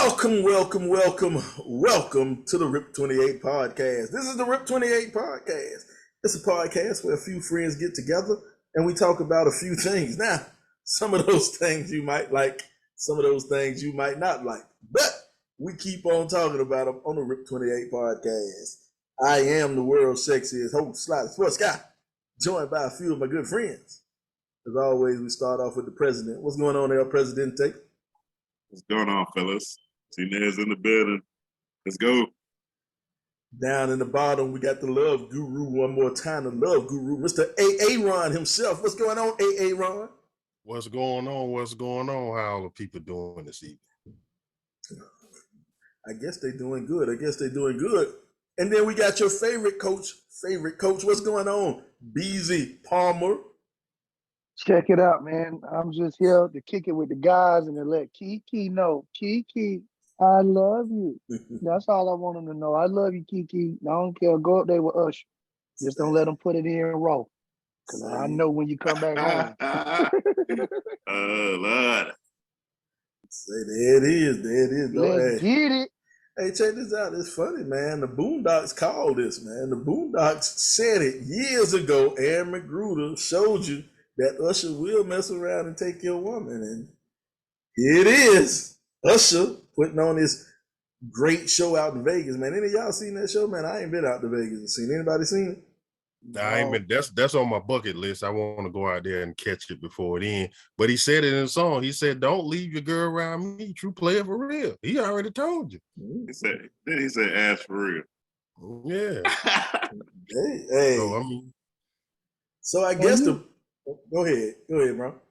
Welcome to the RIP 28 podcast. This is the RIP 28 podcast. It's a podcast where a few friends get together and we talk about a few things. Now, some of those things you might like, some of those things you might not like, but we keep on talking about them on the RIP 28 podcast. I am the world's sexiest host, Stallion Sports Guy, joined by a few of my good friends. As always, we start off with the president. What's going on there, Presidente? What's going on, fellas? T-Ned's in the building. Let's go. Down in the bottom, we got the love guru one more time. The love guru, Mr. Aaron himself. What's going on, Aaron? What's going on? What's going on? How are people doing this evening? I guess they're doing good. And then we got your favorite coach. What's going on, Beezy Palmer? Check it out, man. I'm just here to kick it with the guys and to let Keke know. Keke, I love you. That's all I want them to know. I love you, Keke. I don't care. Go up there with Usher. Just don't let them put it in raw. Because I know when you come back home. Oh, Lord. Say, there it is. Let's get it. Hey, check this out. It's funny, man. The Boondocks called this, man. The Boondocks said it years ago. Aaron McGruder showed you that Usher will mess around and take your woman. And here it is. Usher putting on this great show out in Vegas, man. Any of y'all seen that show, man? I ain't been out to Vegas and seen. Anybody seen it? I ain't been. That's on my bucket list. I want to go out there and catch it before it ends. But he said it in the song. He said, "Don't leave your girl around me. True player for real." He already told you. He said, "Ask for real." Yeah. Hey. So I guess Go ahead, bro.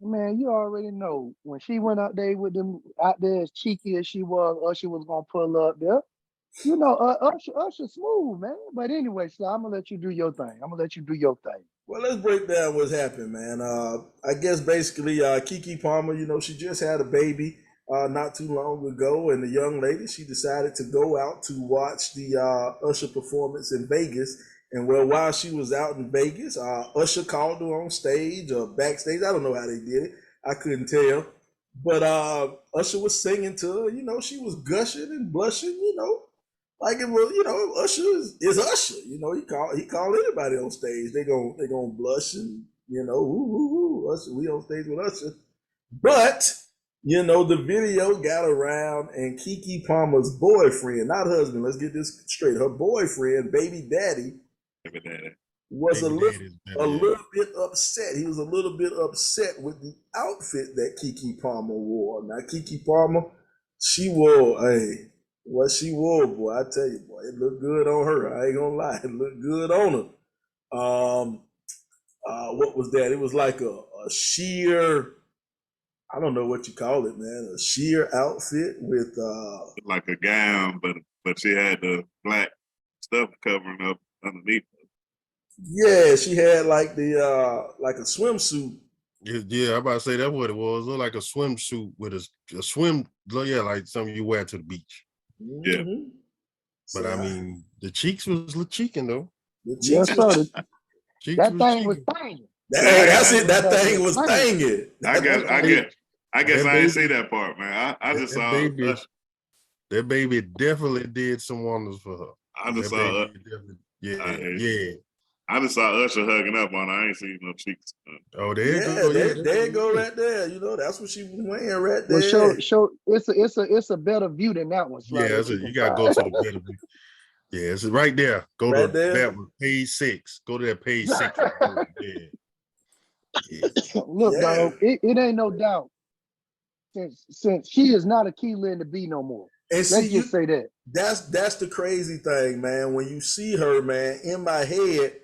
Man, you already know when she went out there with them out there as cheeky as she was, Usher was gonna pull up there. You know, Usher smooth, man. But anyway, so I'm gonna let you do your thing. Well, let's break down what's happened, man. I guess basically Keke Palmer, she just had a baby not too long ago, and the young lady, she decided to go out to watch the Usher performance in Vegas. And well, while she was out in Vegas, Usher called her on stage or backstage. I don't know how they did it. I couldn't tell. But Usher was singing to her. She was gushing and blushing, like it was, Usher is Usher. He call anybody on stage. They gonna blush and, Usher, we on stage with Usher. But, the video got around and Keke Palmer's boyfriend, not husband, let's get this straight. Her boyfriend, baby daddy, was a little bit upset. He was a little bit upset with the outfit that Keke Palmer wore. Now, Keke Palmer, she wore, what she wore, boy, I tell you, boy, it looked good on her. I ain't gonna lie, it looked good on her. What was that? It was like a sheer, I don't know what you call it, man, a sheer outfit with like a gown, but she had the black stuff covering up underneath. Yeah, she had like like a swimsuit. Yeah, I'm about to say that's what it was. It looked like a swimsuit with a swim, like something you wear to the beach. Yeah. But I mean, the cheeks was cheeking though. Yes, sir. That thing was banging. That's it. That thing was banging. I guess I didn't see that part, man. I just saw that baby definitely did some wonders for her. I just saw I just saw Usher hugging up on her. I ain't seen no cheeks. Oh, there you go right there. That's what she was wearing right there. Well, show it's a better view than that one. Yeah, you gotta go to the better view. Yeah, it's right there. Go right to there. That one, page 6. Go to that page 6. Look, dog, it ain't no doubt. Since she is not a Keela in the B no more. And let's just say that. That's the crazy thing, man. When you see her, man, in my head,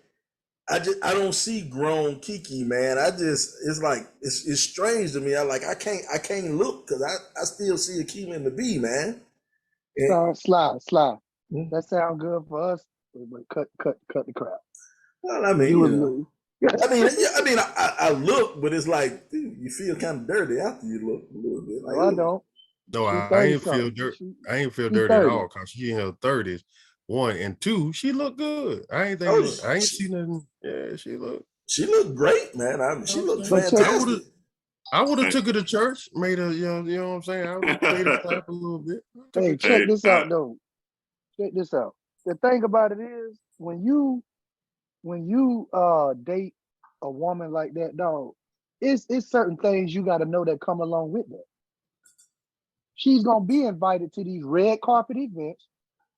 I don't see grown Keke, man. It's strange to me. I can't look because I still see a Keela in the B, man. Slide. That sound good for us, but cut the crap. Well, I mean, I look, but it's like, dude, you feel kind of dirty after you look a little bit. Like, no, I don't. No, I ain't feel dirty. I ain't feel dirty at all because she in her 30s. 1 and 2, she looked good. I ain't see nothing. Yeah, she looked great, man. She looked fantastic. I would have took her to church, made her, you know what I'm saying? I would have made her clap a little bit. Hey, To check Hey, this out though. Check this out. The thing about it is when you date a woman like that, dog, it's certain things you got to know that come along with that. She's gonna be invited to these red carpet events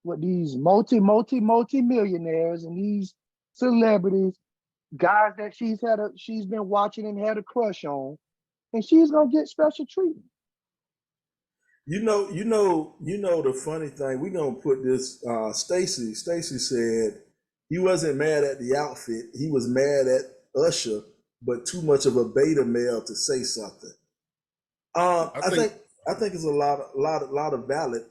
with these multi millionaires and these celebrities, guys that she's been watching and had a crush on, and she's gonna get special treatment. The funny thing. We're gonna put this. Stacy. Stacy said he wasn't mad at the outfit. He was mad at Usher, but too much of a beta male to say something. I I think think I think it's a lot of valid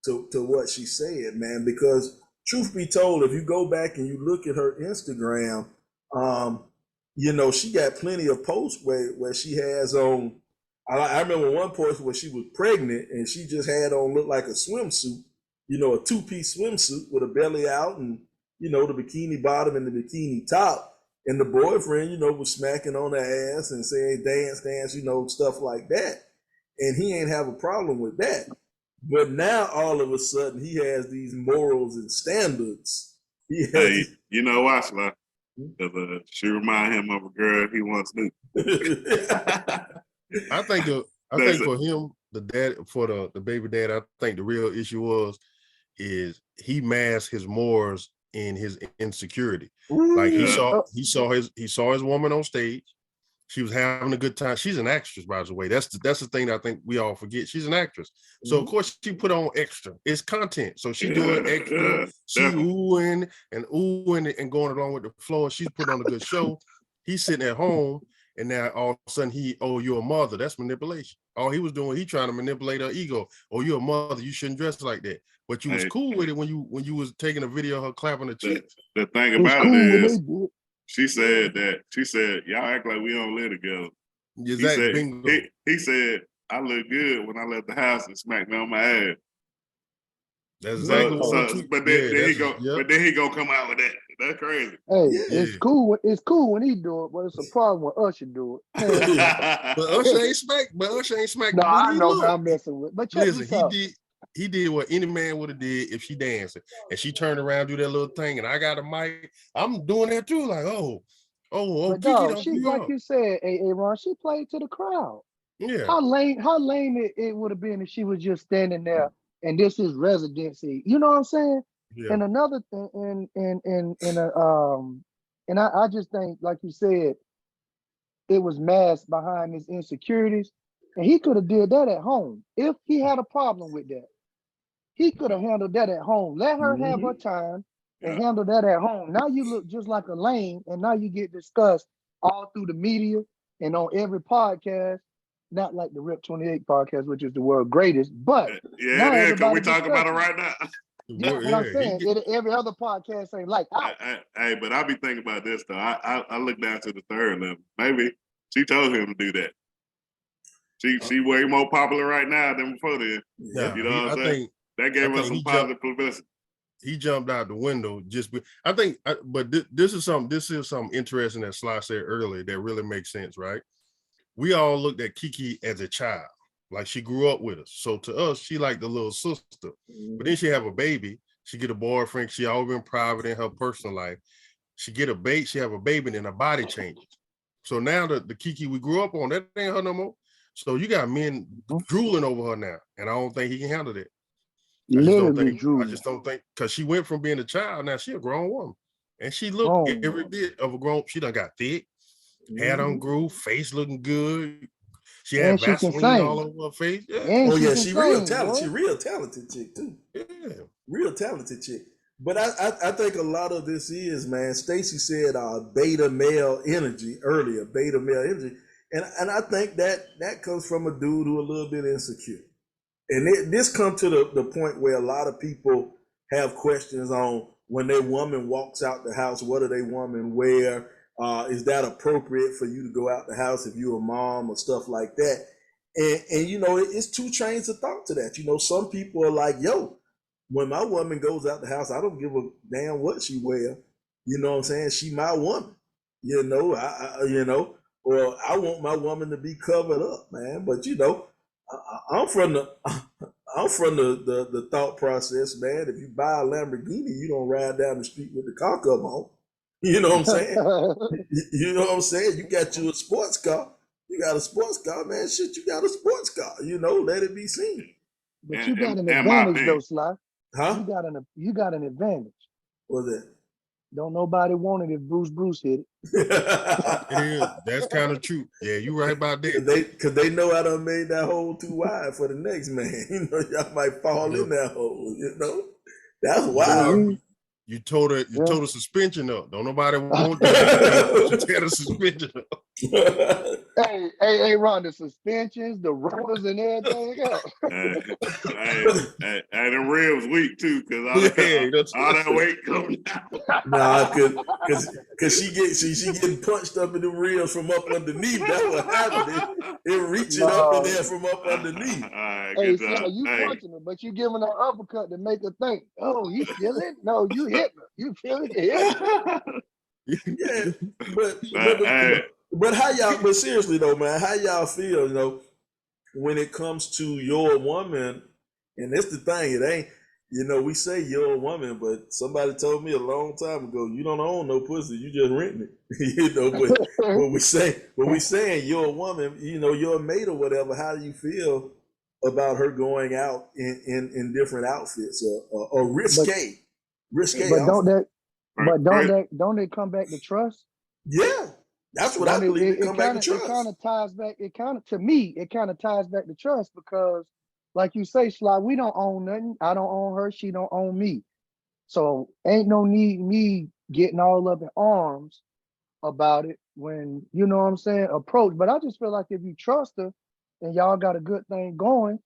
to what she said, man. Because truth be told, if you go back and you look at her Instagram, um, she got plenty of posts where she has on. I remember one post where she was pregnant and she just had on looked like a swimsuit, a two-piece swimsuit with a belly out and the bikini bottom and the bikini top. And the boyfriend, was smacking on her ass and saying dance, dance, stuff like that. And he ain't have a problem with that. But now all of a sudden he has these morals and standards. He has hey, these. you know why, Sly? Because she remind him of a girl he once knew. I think That's it. for him, the dad for the baby dad, I think the real issue is he masked his morals in his insecurity. Like he Yeah. saw his woman on stage. She was having a good time. She's an actress, by the way. That's the thing that I think we all forget. She's an actress. So of course she put on extra. It's content. So she doing extra. She oohing and going along with the flow. She's put on a good show. He's sitting at home, and now all of a sudden you're a mother. That's manipulation. All he was doing, he trying to manipulate her ego. Oh, you're a mother. You shouldn't dress like that. But you was cool with it when you was taking a video of her clapping her cheeks. The thing It's about cool it when is, they do it. she said, y'all act like we don't live together. Exactly. Bingo. He said, I look good when I left the house and smacked me on my ass. That's exactly But then he gonna come out with that. That's crazy. Hey, Yeah. it's cool. It's cool when he do it, but it's a problem when Usher do it. Man, But Usher ain't smacked no, the I booty. know, man, Look, I'm messing with. But check listen, this out. he did what any man would have did if she dancing, and she turned around, do that little thing, and I got a mic. I'm doing that too. Like, But Keke, dog, don't she be like up. you said, hey Ron, she played to the crowd. Yeah, How lame it would have been if she was just standing there and this is residency. You know what I'm saying? yeah. And another thing, and I just think, like you said, it was masked behind his insecurities, and he could have did that at home if he had a problem with that. He could have handled that at home. Let her have her time and Yeah. handle that at home. Now you look just like a lame, and now you get discussed all through the media and on every podcast. Not like the Rip 28 podcast, which is the world's greatest, but Yeah, now it is, because we everybody talking about it discussing. right now. Yeah, what I'm saying. Every other podcast ain't like ours. Hey, but I be thinking about this though. I look down to the third level. Maybe she told him to do that. She way more popular right now than before then. Yeah, You know what I'm saying? That I gave us think some positive publicity. he jumped out the window but this is something interesting that Sly said earlier that really makes sense, right? We all looked at Keke as a child, like she grew up with us. So to us, she like the little sister. But then she have a baby, she get a boyfriend, she always been private in her personal life. She have a baby, and then her body changes. So now the Keke we grew up on, that ain't her no more. So you got men drooling over her now, and I don't think he can handle that. Literally I drooling. just don't think, because she went from being a child, now she a grown woman. And she looked every bit of a grown, she done got thick, hair done grew, face looking good. She had And she can Vaseline sing. all over her face. Yeah. And she can she real sing, talented. boy. She real talented chick too. Yeah. Real talented chick. But I think a lot of this is, man, Stacy said beta male energy earlier, beta male energy. And I think that comes from a dude who a little bit insecure. And this comes to the point where a lot of people have questions on when their woman walks out the house, what do they woman wear? Is that appropriate for you to go out the house if you're a mom or stuff like that? And it's two trains of thought to that. Some people are like, yo, when my woman goes out the house, I don't give a damn what she wear. You know what I'm saying? She my woman. I Well, I want my woman to be covered up, man. But I'm from the the thought process, man. If you buy a Lamborghini, you don't ride down the street with the car cover on. You know what I'm saying? You know what I'm saying? You got you a sports car. You got a sports car, man. Shit, you got a sports car. Let it be seen. But you got an And my advantage though, opinion. Sly. Huh? You got an advantage. What's that? Don't nobody want it if Bruce hit It is. That's kind of true. Yeah, you right about that. Cause they know I done made that hole too wide for the next man. Y'all might fall in that hole. That's wild. You told her Yeah. the suspension up. Don't nobody want that. Tear the suspension up. Hey, Ron, the suspensions, the rotors, and everything else. And the ribs weak too, cause all that weight coming out. Nah, cause she getting punched up in the ribs from up underneath. That's what happened. It reaching up in there from up underneath. Right, Hey, Sly, you punching her, but you giving her uppercut to make her think, oh, you feel it? No, you hit her. You feel it? Yeah, but how y'all? But seriously though, man, how y'all feel? When it comes to your woman, and that's the thing. It ain't. We say your woman, but somebody told me a long time ago, you don't own no pussy, you just renting it. But when we saying your woman, your mate or whatever, how do you feel about her going out in different outfits or risque But outfits? don't they come back to trust? Yeah, that's what I believe. It come back to trust. It kind of ties back. To me, it kind of ties back to trust because, like you say, Sly, we don't own nothing. I don't own her. She don't own me. So ain't no need me getting all up in arms about it when, you know what I'm saying, approach. But I just feel like if you trust her and y'all got a good thing going,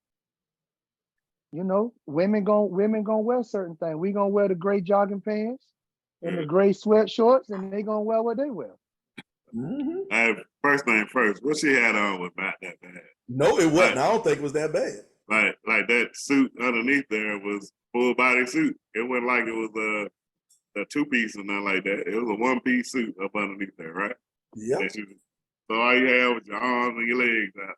women gonna wear certain things. We gonna wear the gray jogging pants and the gray sweat shorts, and they gonna wear what they wear. Mm-hmm. First thing first, what she had on was not that bad. No, it wasn't. I don't think it was that bad. Like that suit underneath there was full body suit. It wasn't like it was a two-piece or nothing like that. It was a one-piece suit up underneath there, right? Yeah. So all you had was your arms and your legs out.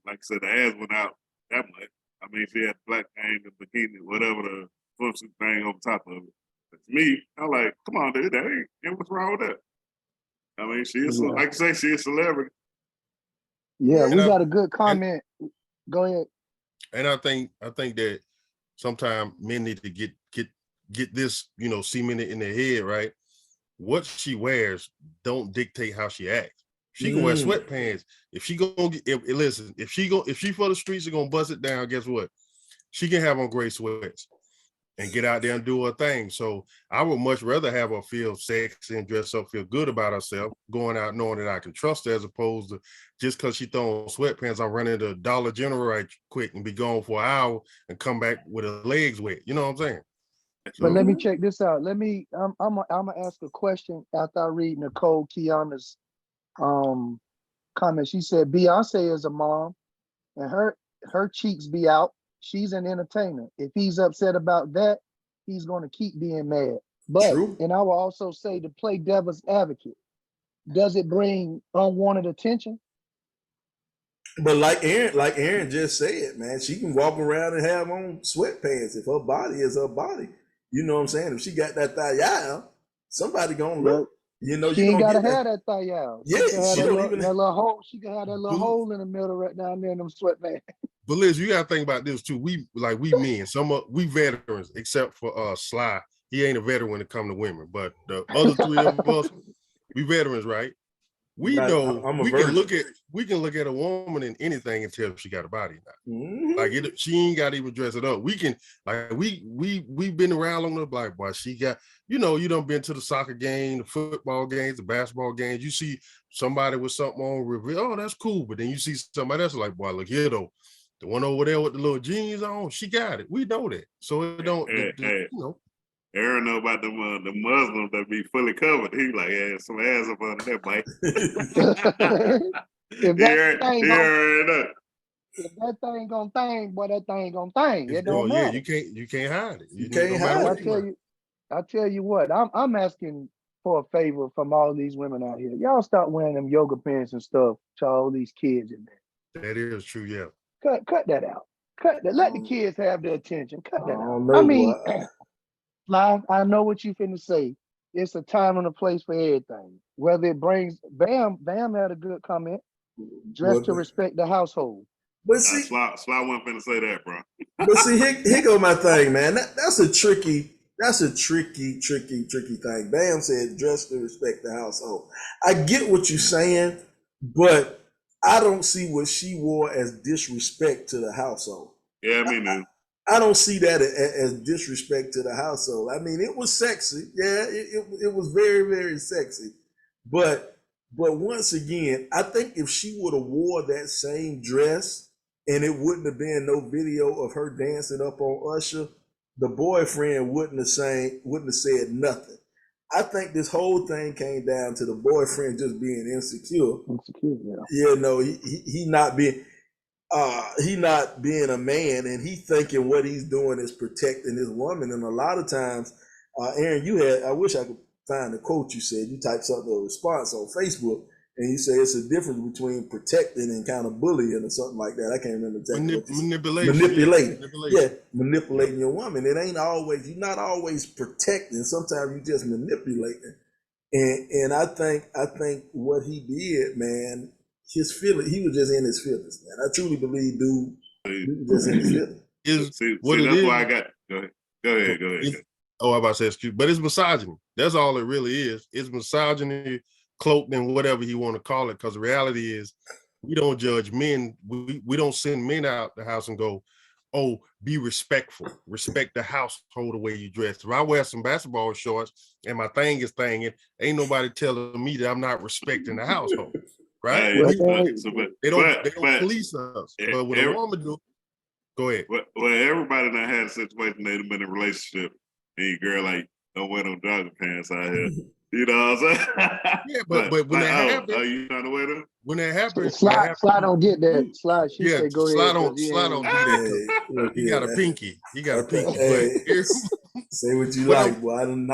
Like I said, the ass went out that much. I mean, she had black thing, the bikini, whatever the swimsuit thing on top of it. But to me, I'm like, come on, dude, that ain't what's wrong with that? I mean, like you say, she is a celebrity. Yeah, we got a good comment. Go ahead. And I think that sometimes men need to get this, cemented in their head, right? What she wears don't dictate how she acts. She can wear sweatpants. If she for the streets are gonna bust it down, guess what? She can have on gray sweats and get out there and do her thing. So I would much rather have her feel sexy and dress up, feel good about herself, going out knowing that I can trust her, as opposed to just because she throwing sweatpants, I'm running to Dollar General right quick and be gone for an hour and come back with her legs wet. You know what I'm saying? But let me check this out. I'm gonna ask a question after I read Nicole Kiana's comment. She said Beyonce is a mom and her cheeks be out. She's an entertainer. If he's upset about that, he's going to keep being mad. But True. And I will also say, to play devil's advocate, does it bring unwanted attention? But like Aaron just said, man, she can walk around and have on sweatpants if her body is her body. You know what I'm saying? If she got that thigh out, somebody gonna look. She ain't gotta have that thigh out. Yeah, she don't even that little hole. She can have that little hole in the middle right down there in them sweatpants. But Liz, you gotta think about this too. We men, we veterans, except for Sly. He ain't a veteran when it comes to women, but the other three of us, we veterans, right? We know we can look at a woman in anything and tell if she got a body or not. Like she ain't got to even dress it up. We can we've been around on the block, boy. She got you done been to the soccer game, the football games, the basketball games. You see somebody with something on, reveal, oh, that's cool. But then you see somebody else like, boy, look here though. The one over there with the little jeans on, she got it. We know that. So it don't, Aaron know about the Muslims that be fully covered. He like, yeah, some ass up under that, Mike. If that thing gonna thing, boy, that thing gonna thing. It don't matter. You can't hide it. You can't hide it. I tell you what, I'm asking for a favor from all these women out here. Y'all stop wearing them yoga pants and stuff to all these kids in there. That is true, yeah. Cut that out. Cut that. Let the kids have their attention. Cut I that out. don't know, I mean, boy. Live, I know what you finna say. It's a time and a place for everything. Whether it brings Bam had a good comment. Dress to respect the household. But Nah, see, Sly wasn't finna say that, bro. but see, here go my thing, man. That's a tricky thing. Bam said, dress to respect the household. I get what you're saying, but I don't see what she wore as disrespect to the household. Yeah, me neither. I don't see that as disrespect to the household. I mean, it was sexy. Yeah, it was very, very sexy. But once again, I think if she would have wore that same dress and it wouldn't have been no video of her dancing up on Usher, the boyfriend wouldn't have said nothing. I think this whole thing came down to the boyfriend just being insecure. Yeah, no, he not being a man, and he thinking what he's doing is protecting his woman. And a lot of times, Aaron, I wish I could find the quote you said. You typed something, a response on Facebook, and you say it's a difference between protecting and kind of bullying or something like that. I can't remember exactly what you said. Manipulating. Yeah, manipulating your woman. It ain't always, you're not always protecting. Sometimes you just manipulating. And I think what he did, man, his feeling, he was just in his feelings, man. I truly believe, dude, he was just in his feelings. See, that's why I got. Go ahead. Oh, I'm about to say excuse, but it's misogyny. That's all it really is. It's misogyny cloaked in whatever you want to call it. Because the reality is, we don't judge men. We don't send men out the house and go, oh, be respectful. Respect the household the way you dress. If I wear some basketball shorts and my thing is thanging, ain't nobody telling me that I'm not respecting the household. Right? They don't police us. But what a woman do, go ahead. Well, everybody that had a situation, they've been in a relationship, and your girl like, don't wear no jogging pants out here. You know what I'm saying? Yeah, but when that happens, you trying to wear them? When that happens, Slide don't get that. Slide, she said, go Slide ahead. Slide don't do that. He got a pinky. He got a pinky. Say what you like, boy. I done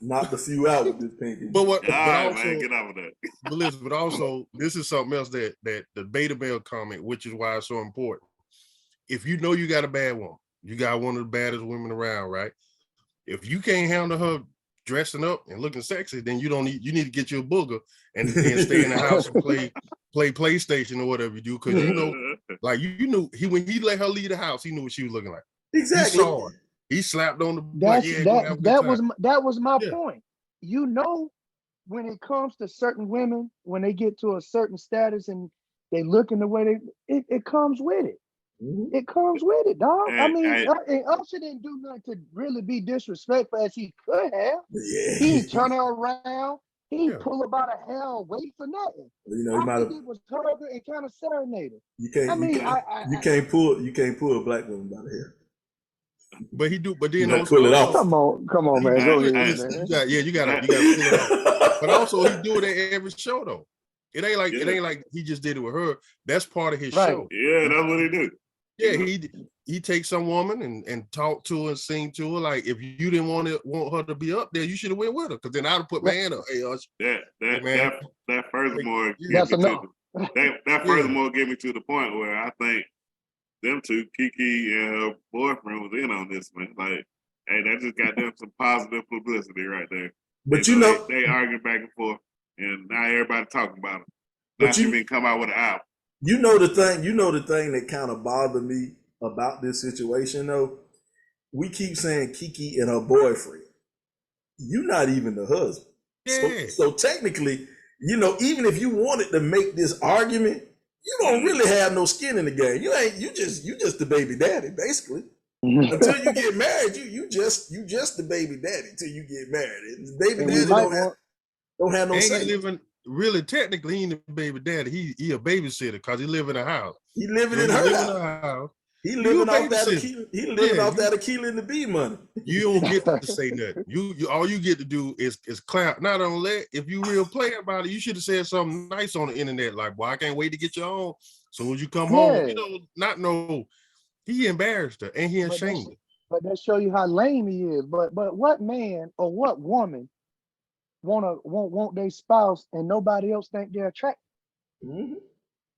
knocked a few out with this pinky. But also, man, get out of that. But listen, but also, this is something else that the beta male comment, which is why it's so important. If you know you got a bad woman, you got one of the baddest women around, right? If you can't handle her dressing up and looking sexy, then you need to get you a booger and stay in the house and play PlayStation or whatever you do. Because you know, like you knew when he let her leave the house, he knew what she was looking like. Exactly. He saw her. He slapped on the butt. That was my point. You know, when it comes to certain women, when they get to a certain status and they look in the way it comes with it. Mm-hmm. It comes with it, dog. And Usher didn't do nothing to really be disrespectful as he could have. Yeah. He turn her around. He pull about a hair away for nothing. You know, all he did was hug her and kind of serenade her. You can't pull a black woman by the hair. But he do. But then you pull it off. Come on, man. Go ahead, man. You gotta pull it off. But also, he do it at every show though. It ain't like he just did it with her. That's part of his show. Yeah, that's what he do. Yeah, he takes some woman and talk to her and sing to her. Like if you didn't want her to be up there, you should have went with her. Because then I'd have put my hand up. Hey, that furthermore get me to the point where I think them two, Keke and her boyfriend, was in on this, man. Like, hey, that just got them some positive publicity right there. But they arguing back and forth, and now everybody talking about it. Now she been come out with an album. You know the thing that kind of bothered me about this situation though? We keep saying Keke and her boyfriend. You're not even the husband. Yeah. So technically, you know, even if you wanted to make this argument, you don't really have no skin in the game. You just the baby daddy, basically. Until you get married, you just the baby daddy until you get married. And the baby daddy don't have no say. Really, technically, he ain't a baby daddy. He a babysitter because he live in a house. He living in her house. He living off that Aquila and the Bee money. You don't get to say nothing. You all you get to do is clap. Not only if you real play about it, you should have said something nice on the internet, like, "Boy, I can't wait to get you on." Soon as you come home, you know, he embarrassed her and he ashamed her. But that show you how lame he is. But what man or what woman want their spouse and nobody else think they're attractive. Mhm.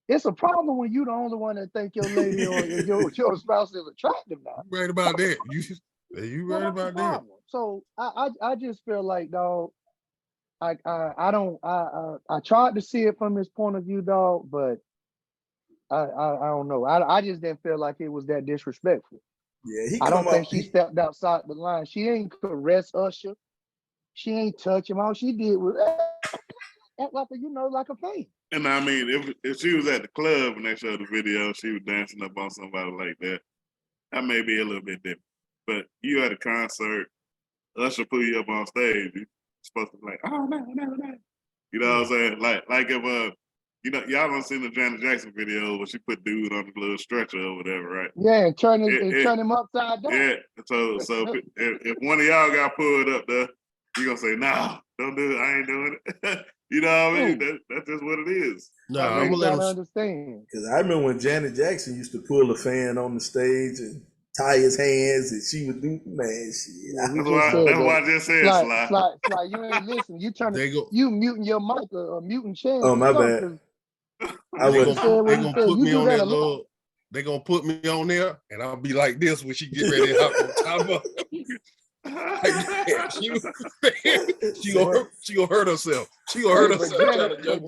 It's a problem when you the only one that think your lady or your spouse is attractive now. You right about that. You Well, right that's the about that. problem. So I just feel like, dog, I tried to see it from his point of view, dog, but I don't know. I just didn't feel like it was that disrespectful. Yeah, he I come don't think up. she stepped outside the line. She ain't caress Usher. She ain't touch him. All she did was act like like a fan. And I mean, if she was at the club and they showed the video, she was dancing up on somebody like that, that may be a little bit different. But you at a concert, Usher put you up on stage, you're supposed to be like, oh no, no, no. You know what I'm saying? Like if y'all don't seen the Janet Jackson video where she put dude on the little stretcher or whatever, right? Yeah, and turn him upside down. Yeah. So if one of y'all got pulled up there, you gonna say, nah, don't do it. I ain't doing it. You know what I mean? That's just what it is. Nah, I I'm mean, gonna let him. Understand. Because I remember when Janet Jackson used to pull a fan on the stage and tie his hands, and she would do, man, shit. that's why I just said, Sly, you ain't listening. You muting your mic or muting Chance Oh, or my something. bad. I They was. gonna put You me do on that that a lot. little. They gonna put me on there, and I'll be like this when she get ready to hop on top of. She gonna hurt herself. She gonna hurt herself trying to jump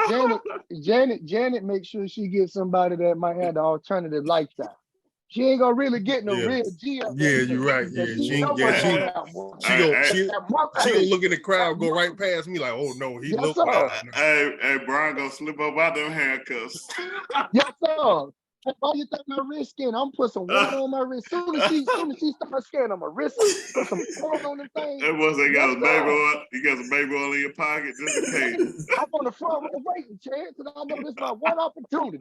on. Janet make sure she gets somebody that might have the alternative lifestyle. She ain't gonna really get no real G up there. Yeah, you're right. Yeah, she gonna look in the crowd, go right past me like, oh no, he looked wild. Hey, Brian gonna slip up out them handcuffs. Yes, sir. Why you think my wrist skin? I'm put some water on my wrist. Soon as she starts scaring on my wrist, put some oil on the thing. That was they got a baby oil. You got some baby oil in your pocket just in case. I'm on the front row waiting, Chance, and I know this is my one opportunity,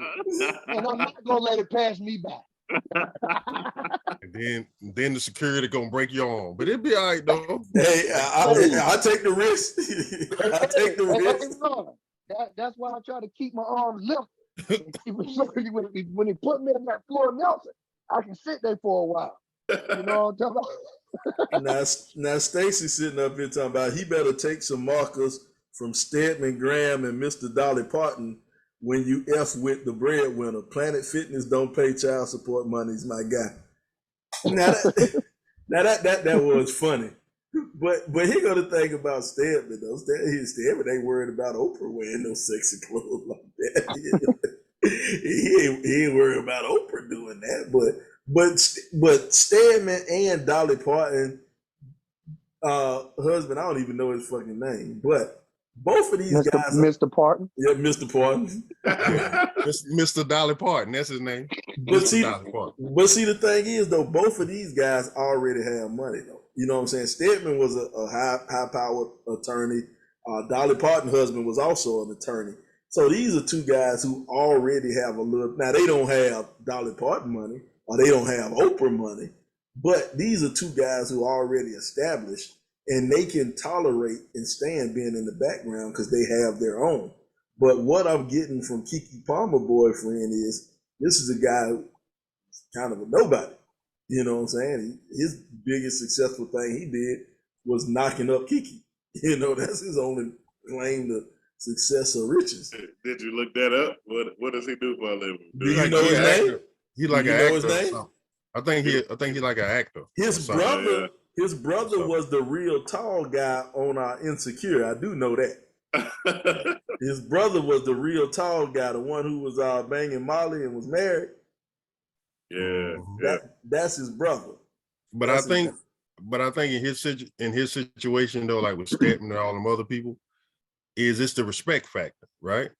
and I'm not gonna let it pass me by. And then the security gonna break your arm, but it'll be all right though. Hey, I take the risk. I take the risk. That's why I try to keep my arms lifted. When he put me in that floor Nelson, I can sit there for a while. You know what I'm talking about? Now Stacy sitting up here talking about he better take some markers from Stedman Graham and Mr. Dolly Parton when you F with the breadwinner. Planet Fitness don't pay child support monies, my guy. Now that was funny. But he got to think about Stedman though. Stedman ain't worried about Oprah wearing no sexy clothes like that. he ain't worried about Oprah doing that. But Stedman and Dolly Parton husband, I don't even know his fucking name, but both of these guys, Mr. Parton. Yeah, Mr. Parton. Mr. Dolly Parton, that's his name. But see, the thing is though, both of these guys already have money though. You know what I'm saying? Stedman was a high-powered attorney. Dolly Parton's husband was also an attorney. So these are two guys who already have a little. Now they don't have Dolly Parton money or they don't have Oprah money, but these are two guys who are already established and they can tolerate and stand being in the background because they have their own. But what I'm getting from Keke Palmer boyfriend is this is a guy who's kind of a nobody. You know what I'm saying? His biggest successful thing he did was knocking up Keke. You know, that's his only claim to success or riches. Did you look that up? What does he do for a living? Do you know his name? He like an actor. I think he like an actor. His brother was the real tall guy on our Insecure. I do know that. His brother was the real tall guy, the one who was banging Molly and was married. Yeah, that's his brother. But I think in his situation though, like with Stedman and all them other people, is it's the respect factor, right?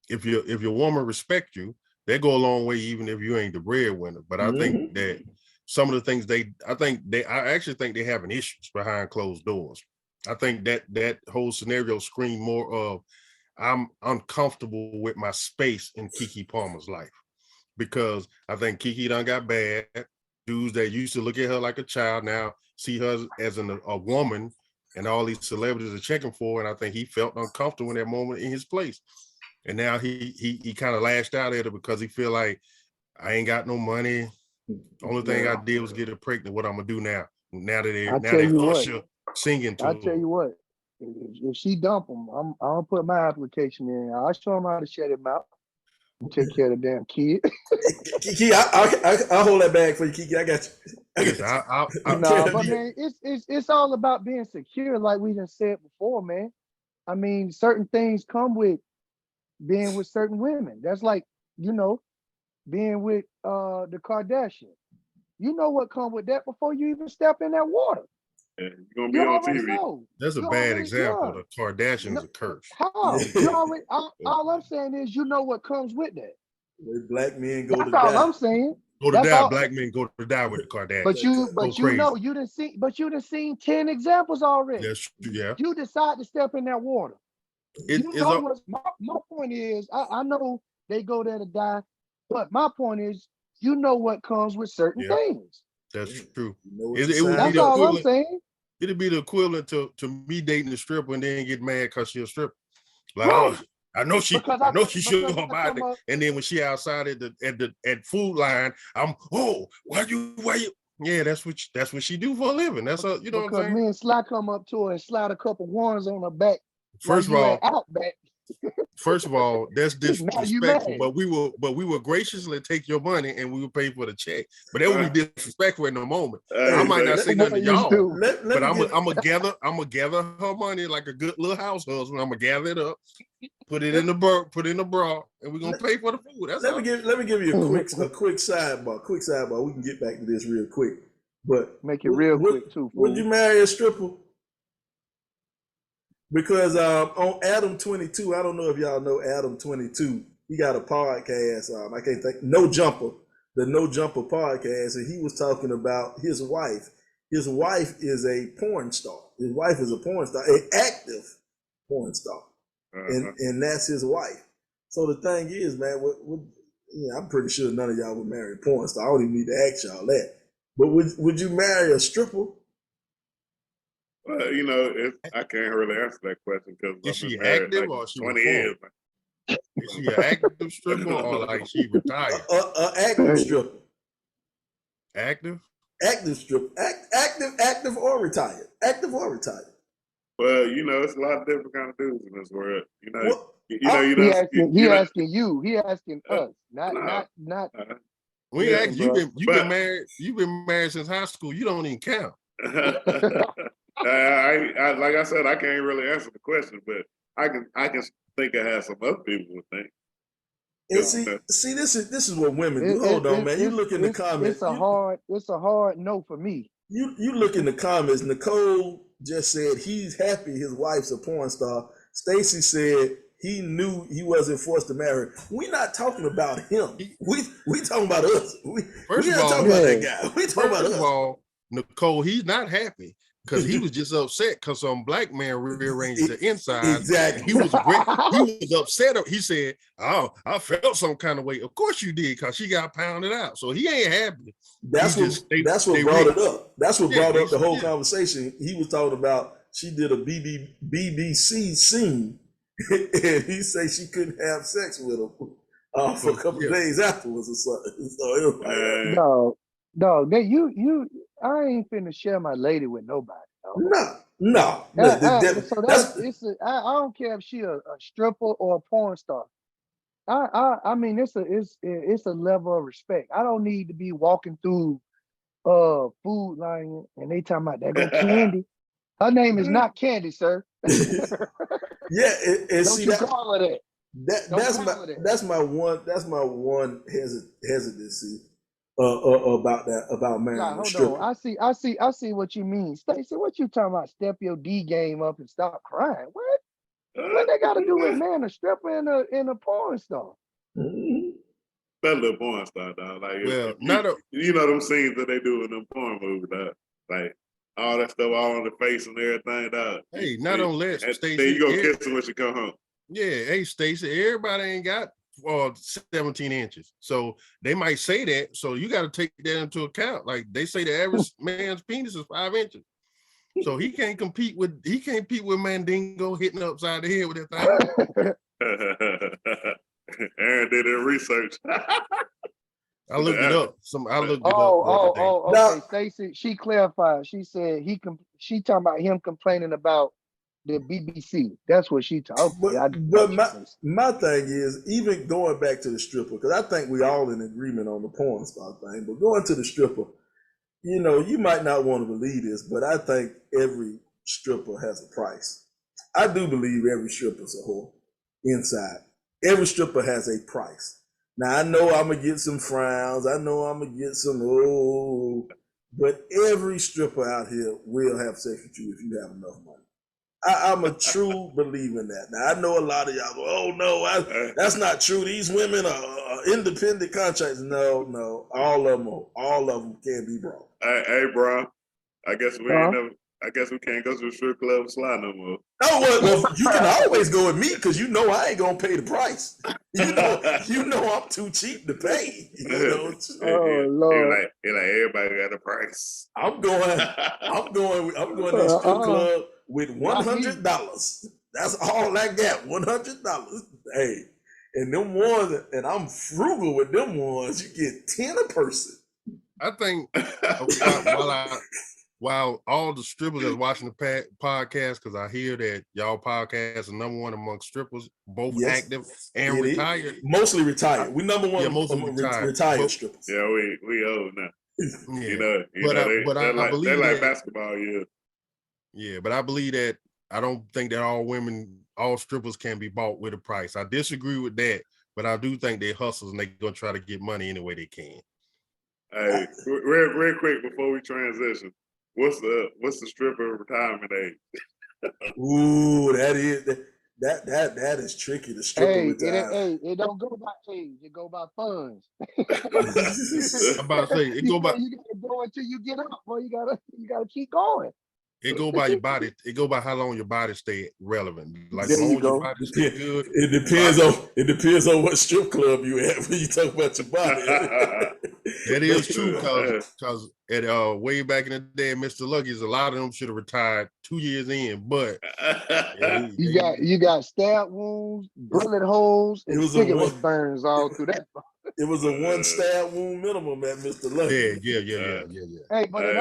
If your woman respect you, they go a long way even if you ain't the breadwinner. But I think that some of the things I actually think they having issues behind closed doors. I think that whole scenario screamed more of I'm uncomfortable with my space in Keke Palmer's life. Because I think Keke done got bad. Dudes that used to look at her like a child now see her as a woman, and all these celebrities are checking for her, and I think he felt uncomfortable in that moment in his place. And now he kind of lashed out at her because he feel like I ain't got no money. The only thing I did was get her pregnant. What I'm gonna do now? Now that Usher singing to I'll tell you what. If she dump him, I'll put my application in. I'll show him how to shut him out and take care of the damn kid. Kiki, I'll hold that bag for you, Kiki. I got you. Listen, You Nah, can't but be- man, it's all about being secure, like we just said before, man. I mean, certain things come with being with certain women. That's like, you know, being with the Kardashians. You know what come with that before you even step in that water. Yeah, you're gonna be You on already TV. know. that's a You bad already, example. yeah. The Kardashians No, a curse. how? You already all I'm saying is you know what comes with that. Where black men go to That's all die. I'm saying. Go to That's die. all. Black men go to die with the But Kardashians. you, Go but you crazy. know, you done seen 10 examples already. That's true. Yeah. You decide to step in that water. It You is know a what my point is. I know they go there to die, but my point is, you know what comes with certain yeah. things. That's true. You know what It, you it would be signed That's the up all I'm for. equivalent. saying. It'd be the equivalent to me dating a stripper and then get mad because she a stripper. Like, Right. oh, I know she Because sugar her I body. come up And then when she outside at food line, I'm why you yeah, that's what she do for a living. That's you know what I'm because saying? me and Sly come up to her and slide a couple ones on her back like First of you at all, Outback. that's Now you disrespectful. mad. But we will graciously take your money and we will pay for the check. But that would be disrespectful in the moment. I Hey, might not say nothing to What you y'all, do? let but me I'm give gonna gather her money like a good little house husband. I'm gonna gather it up, put it in the bra, and we're gonna pay for the food. That's all. let me give you a quick sidebar. We can get back to this real quick. But Make it real quick too, would you fool. marry a stripper? Because on Adam 22, I don't know if y'all know Adam 22. He got a podcast. I can't think. No Jumper, the No Jumper podcast, and he was talking about his wife. His wife is a porn star. His wife is a porn star, an active porn star, and that's his wife. So the thing is, man, I'm pretty sure none of y'all would marry a porn star. I don't even need to ask y'all that. But would you marry a stripper? Well, you know, I can't really answer that question because Is I've been she married active like or she 20 reformed? years. Is she an active stripper or like she retired? Active stripper. Active? Active stripper. Active or retired. Active or retired. Well, you know, it's a lot of different kind of dudes in this world. You know, Well, He asking you. He asking us. Not. We Yeah, asked bro. you've been married. You've been married since high school. You don't even count. like I said, I can't really answer the question, but I can think I have some other people would think. and see, this is what women do. Hold on, man. You look in the comments. It's a hard no for me. You look in the comments. Nicole just said he's happy his wife's a porn star. Stacy said he knew he wasn't forced to marry. We're not talking about him. We talking about us. We not talking about that guy. We talking about us. First of all, Nicole, he's not happy because he was just upset because some black man rearranged the inside. Exactly. He was upset. He said, "Oh, I felt some kind of way." Of course you did, because she got pounded out. So he ain't happy. That's what brought it up. That's what brought up the whole conversation. He was talking about she did a BBC scene, and he said she couldn't have sex with him for a couple of days afterwards or something. So it was like, no, you. I ain't finna share my lady with nobody. No. So I don't care if she a stripper or a porn star. I mean it's a level of respect. I don't need to be walking through Food Lion and they talking about that go Candy. Her name is not Candy, sir. Yeah, and don't see you that, call her that. that's my one hesitancy about marrying a stripper. Hold on. I see what you mean. Stacey, what you talking about? Step your D game up and stop crying. What they got to do with man a stripper and a porn star? Mm-hmm. That little porn star, dog. Like, you know them scenes that they do in them porn movies, dog. Like all that stuff all on the face and everything, dog. Hey, not only that, Stacey. Then you go kiss her when she come home. Yeah, hey Stacey, everybody ain't got 17 inches. So they might say that. So you got to take that into account. Like they say the average man's penis is 5 inches. So he can't compete with Mandingo hitting upside the head with that thing. Aaron did her research. I looked it up. Okay. Stacey, she clarified. She said she talking about him complaining about the BBC. That's what she talked. But Okay, I but thought she my was my thing is, even going back to the stripper, because I think we all in agreement on the porn star thing. But going to the stripper, you might not want to believe this, but I think every stripper has a price. I do believe every stripper's a whore inside. Every stripper has a price. Now I know I'm gonna get some frowns. I know I'm gonna get some but every stripper out here will have sex with you if you have enough money. I'm a true believer in that. Now I know a lot of y'all go, "Oh no, that's not true. These women are independent contractors." No, all of them can be brought. Hey, bro. I guess we ain't huh? never. I guess we can't go to the strip club and slide no more. Oh well, you can always go with me because I ain't gonna pay the price. I'm too cheap to pay. Oh He Lord. like everybody got a price. I'm going. I'm going to the strip club with Not me. $100. That's all I got. $100. Hey, and them ones, and I'm frugal with them ones. You get 10 a person. I think while all the strippers that's watching the podcast, because I hear that y'all podcast is number one among strippers, both Yes, active and it is. retired. Mostly retired. We number one. Yeah, mostly among retired. But- strippers. Yeah, we old now. Yeah, They believe like that. basketball. Yeah, but I believe that I don't think that all strippers can be bought with a price. I disagree with that, but I do think they're hustlers and they're gonna try to get money any way they can. Hey, real quick before we transition, what's the stripper retirement age? Ooh, that is tricky. The stripper retire. It don't go by age. It go by funds. I'm about to say it go by You gotta go until you get up, boy. You gotta keep going. it go by your body. It go by how long your body stay relevant. Like There as long you as your go. body stay good. It depends on what strip club you at when you talk about your body. That is true because at way back in the day, Mr. Lucky's, a lot of them should have retired 2 years in, but You got stab wounds, bullet holes, It and was a cigarette one. burns all through that. It was a one stab wound minimum at Mr. Lucky. yeah. Hey, but it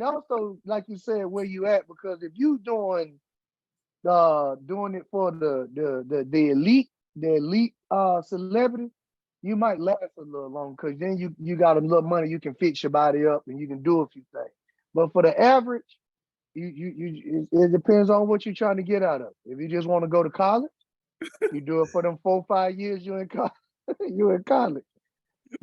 also like you said where you at, because if you doing it for the elite celebrity, you might last a little long because then you got a little money, you can fix your body up and you can do a few things. But for the average, it depends on what you're trying to get out of it. If you just want to go to college, you do it for them 4-5 years you're in college. You're in college.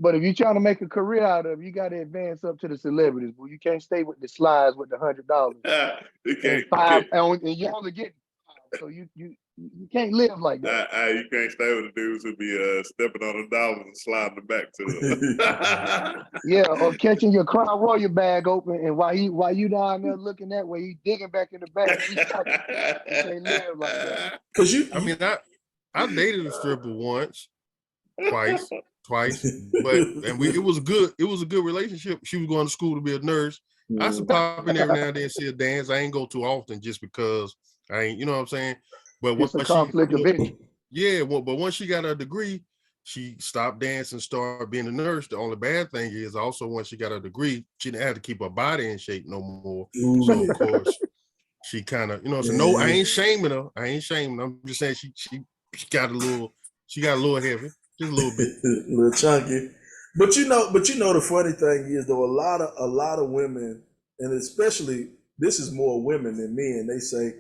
But if you're trying to make a career out of it, you got to advance up to the celebrities. But you can't stay with the slides with the $100 you and you only get $5. So you can't live like that. You can't stay with the dudes who be stepping on the dollars and sliding them back to them. Yeah, or catching your Crown Royal bag open, and while you down there looking that way, he digging back in the bag. You can't live like that. I dated a stripper once, twice, but it was good. It was a good relationship. She was going to school to be a nurse. I used to pop in every now and then, see a dance. I ain't go too often just because I ain't, you know what I'm saying? But It's a conflict of interest. Yeah, but once she got her degree, she stopped dancing, started being a nurse. The only bad thing is also once she got her degree, she didn't have to keep her body in shape no more. So of course, she kind of, so no, I ain't shaming her. I'm just saying she got a little heavy, just a little bit. A little chunky. But the funny thing is though, a lot of women, and especially this is more women than men, they say,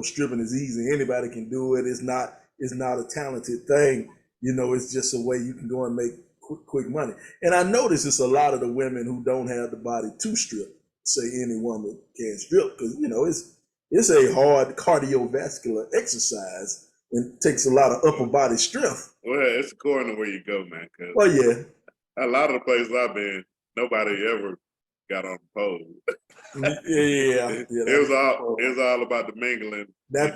stripping is easy. Anybody can do it. It's not a talented thing. It's just a way you can go and make quick money. And I notice it's a lot of the women who don't have the body to strip say any woman can strip because it's a hard cardiovascular exercise and takes a lot of upper body strength. Well, it's according to where you go, man. Well, yeah. A lot of the places I've been, nobody ever got on the pole. Yeah. It was all about the mingling. That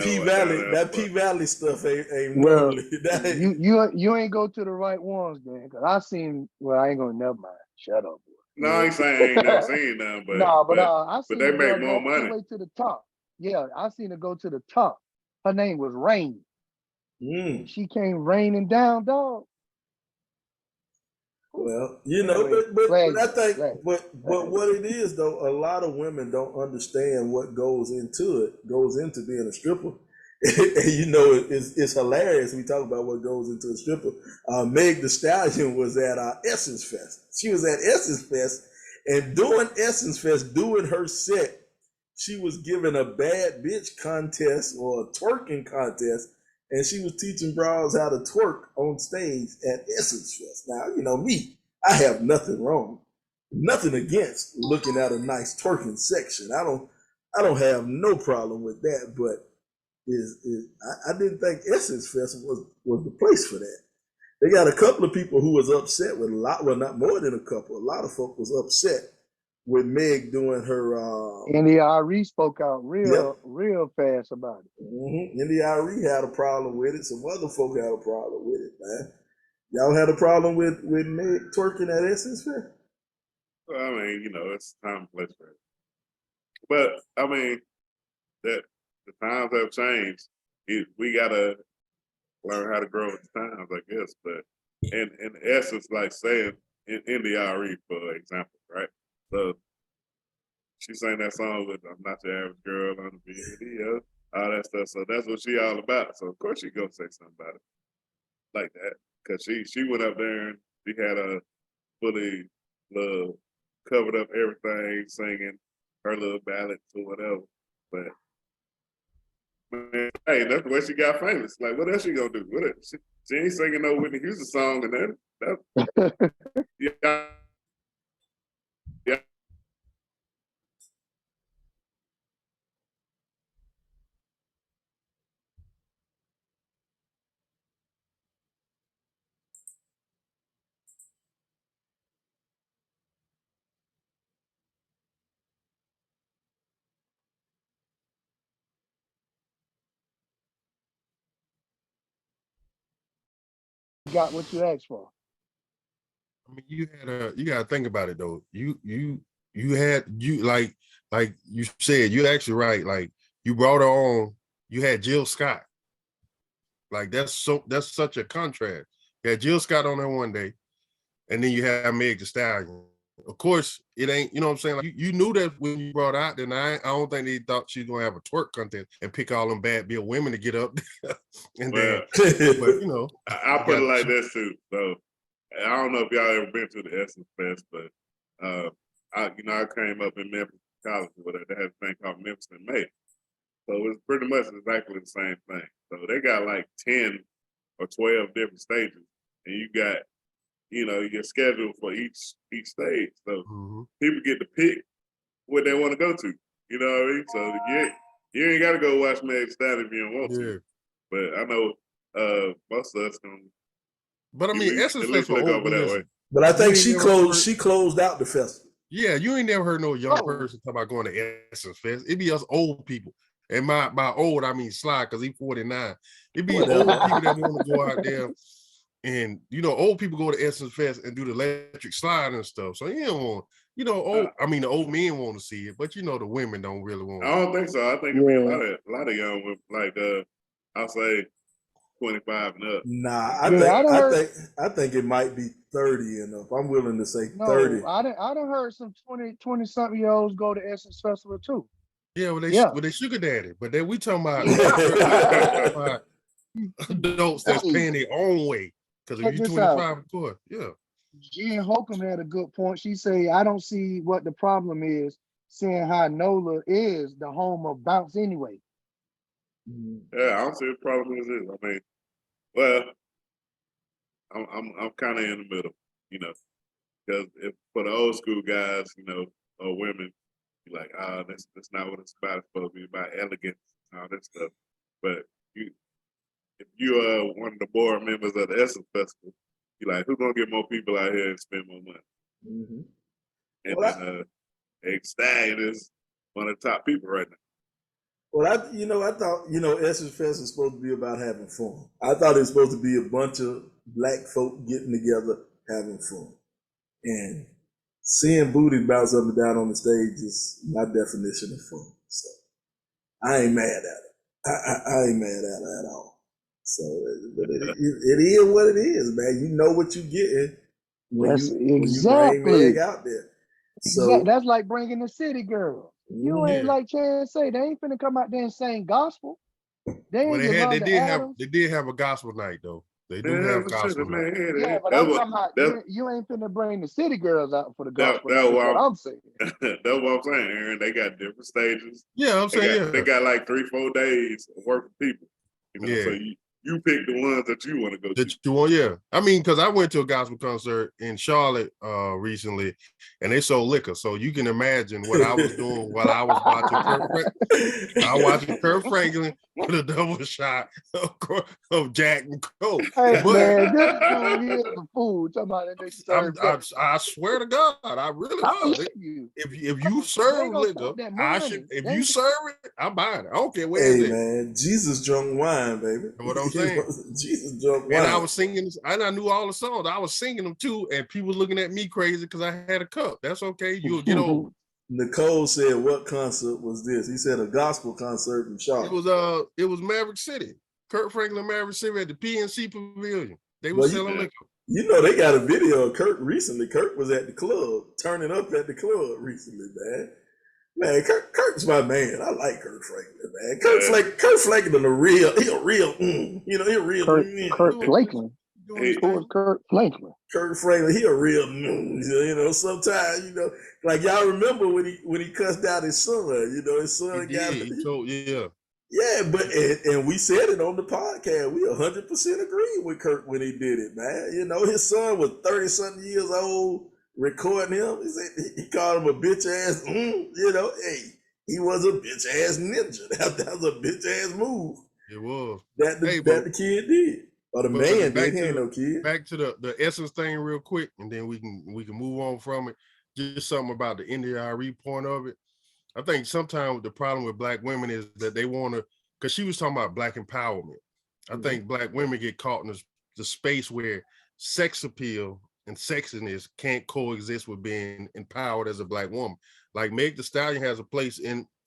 P Valley stuff ain't well. normally. You ain't go to the right ones, man. Cause I seen. Well, I ain't gonna never mind. Shut up. Boy. No, I ain't saying I ain't never seen none, but I seen they make more go all money. the way to the top. Yeah, I seen her go to the top. Her name was Rain. She came raining down, dog. Well, you know, Anyway, but I think, flag. but what it is though, a lot of women don't understand what goes into it, goes into being a stripper. And you know, it's hilarious. We talk about what goes into a stripper. Meg the Stallion was at Essence Fest. She was at Essence Fest, and doing Essence Fest, doing her set, she was given a bad bitch contest or a twerking contest, and she was teaching bras how to twerk on stage at Essence Fest. Now, you know me, I have nothing wrong, nothing against looking at a nice twerking section. I don't have no problem with that, but I didn't think Essence Fest was the place for that. They got a couple of people who was upset with a lot, well, not more than a couple. A lot of folk was upset with Meg doing her. NDRE spoke out Yep. real fast about it. NDRE had a problem with it. Some other folk had a problem with it, man. Y'all had a problem with Meg twerking at Essence Fest? Well, I mean, you know, it's time and place for it. But I mean, that the times have changed. We gotta learn how to grow with the times, I guess. But in essence, like saying in the RE, for example, right? So she sang that song with "I'm Not Your Average Girl" on the video, all that stuff. So that's what she all about. So of course she gonna say something about it like that, because she went up there and she had a fully covered up everything, singing her little ballads or whatever. But man, hey, that's the way she got famous. Like, what else she gonna do? What else? She ain't singing no Whitney Houston song, and that yeah, yeah. You got what you asked for. I mean, you gotta think about it though. You had like you said, you're actually right. Like you brought her on, you had Jill Scott. Like that's such a contrast. You had Jill Scott on there one day, and then you have Meg the Stallion. Of course, it ain't, you know what I'm saying? Like you knew that when you brought out, then I don't think they thought she was gonna have a twerk contest and pick all them bad bill women to get up and Well, then, but you know, I put it like this too. So I don't know if y'all ever been to the Essence Fest, but I came up in Memphis College or whatever. They had a thing called Memphis in May. So it's pretty much exactly the same thing. So they got like 10 or 12 different stages, and you got, you know, your schedule for each stage. So people get to pick what they want to go to. You know what I mean? So you ain't got to go watch Meg Stallion if you don't want to. But I know most of us can. But I mean, Essence Fest for old way. But I think she closed out the festival. Yeah, you ain't never heard no young person talk about going to Essence Fest. It be us old people. And by old, I mean Sly, because he's 49. It be old people that want to go out there. And, you know, old people go to Essence Fest and do the electric slide and stuff. So you don't want, you know, the old men want to see it, but, you know, the women don't really want I don't think so. I think it'd be a lot of young women, like, I'll say 25 and up. Nah, I think it might be 30 and up. I'm willing to say 30. I done heard some 20 something year olds go to Essence Festival too. Yeah, well, they sugar daddy, but then we talking about adults that's paying their own way. Because if you're 25, of course, yeah. Jen Holcomb had a good point. She say, I don't see what the problem is, seeing how NOLA is the home of bounce anyway. Yeah, I don't see what the problem is. I mean, well, I'm kind of in the middle, you know, because if for the old school guys, you know, or women, you're like, that's not what it's about. It's supposed to be about elegance and all that stuff. But if you are one of the board members of the Essence Festival, you're like, who's gonna get more people out here and spend more money? And then Stallion is one of the top people right now. Well, I thought, Essence Fest is supposed to be about having fun. I thought it was supposed to be a bunch of black folk getting together, having fun. And seeing booty bounce up and down on the stage is my definition of fun. So I ain't mad at it. I ain't mad at it at all. So but it is what it is, man. You know what you're getting. That's when you bring Meg exactly. out there. So That's like bringing the city girl. You mhm. ain't Yeah. like Chance say, they ain't finna come out there and sing gospel. They Well, ain't Yolanda Adams. they did have a gospel night though. They do Man, have the city gospel night. Yeah, man. but I'm talking about you ain't finna bring the city girls out for the gospel That night, is what what I'm saying. that's what I'm saying, Aaron. They got different stages. Yeah, I'm saying They yeah. got like 3-4 days of work for people. So Yeah. you pick the ones that you want to go to. That you want, yeah. I mean, because I went to a gospel concert in Charlotte recently, and they sold liquor. So you can imagine what I was doing while I was watching Kurt Franklin with a double shot of Jack and Coke. Hey But man, this dude here is a fool. Talking about that they serve liquor. I swear to God, I really I was. believe you. If Come you on, they serve ain't gonna liquor, stop that I should. money. If They you ain't serve it, I'm buying it. I don't care where it's hey at. man, Jesus drunk wine, baby. You know what I'm saying? Jesus drunk And I wine. was singing, and I knew all the songs. I was singing them too, and people looking at me crazy because I had a cup. That's okay. You'll get over it. Nicole said, "What concert was this?" He said, "A gospel concert in Charlotte." It was Maverick City. Kurt Franklin Maverick City at the PNC Pavilion. They were Well, selling liquor. you know they got a video of Kurt recently. Kurt was at the club, turning up at the club recently, man. Man, Kurt's my man. I like Kurt Franklin, man. Kurt Franklin, he a real, he a real. Kurt Franklin. Doing his Who is thing. Kurt Franklin? Kurt Franklin, he a real, sometimes, like y'all remember when he cussed out his son, his son He got, did. He told, yeah. yeah, but, and we said it on the podcast, we 100% agree with Kurt when he did it, man. His son was 30-something years old recording him. He said, he called him a bitch ass, hey, he was a bitch ass ninja. That was a bitch ass move It was. that the kid did. Or the man did. He ain't no kid. Back to the essence thing real quick, and then we can move on from it. Just something about the NDRE point of it. I think sometimes the problem with black women is that they want to, because she was talking about black empowerment. I think black women get caught in the space where sex appeal and sexiness can't coexist with being empowered as a black woman. Like Meg Thee Stallion has a place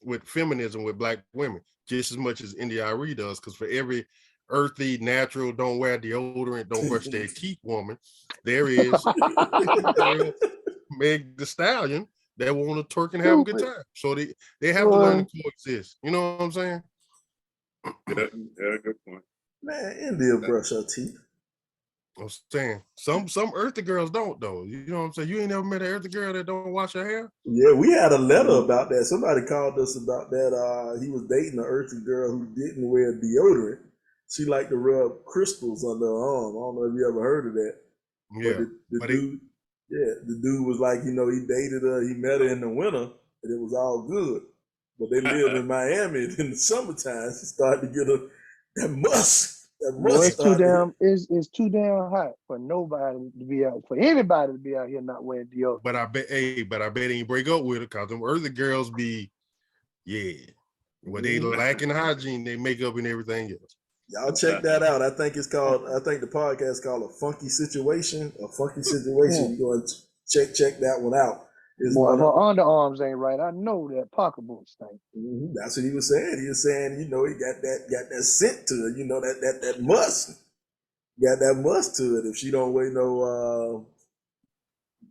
with feminism with black women just as much as NDRE does, because for every earthy, natural, don't wear deodorant, don't brush their teeth woman, there is Meg Thee Stallion that want to twerk and have a good time. So they have to learn to coexist. You know what I'm saying? Yeah, good point. Man, India brush her teeth. I'm saying some earthy girls don't though. You know what I'm saying? You ain't never met an earthy girl that don't wash her hair? Yeah, we had a letter about that. Somebody called us about that. He was dating an earthy girl who didn't wear deodorant. She liked to rub crystals on her arm. I don't know if you ever heard of that. Yeah. But the dude was like, he dated her, he met her in the winter, and it was all good. But they lived in Miami, and in the summertime, she started to get that musk. Well, it's too damn hot for nobody to be out, for anybody to be out here not wearing deodorant. But I bet he ain't break up with her because them earthy girls be, they lacking hygiene, they makeup and everything else. Y'all check that out. I think the podcast is called A Funky Situation. A Funky Situation. You go and check that one out. Boy, her underarms ain't right. I know that pocketbook stink. That's what he was saying. He was saying, he got that scent to it. That musk. Got that musk to it. If she don't wear no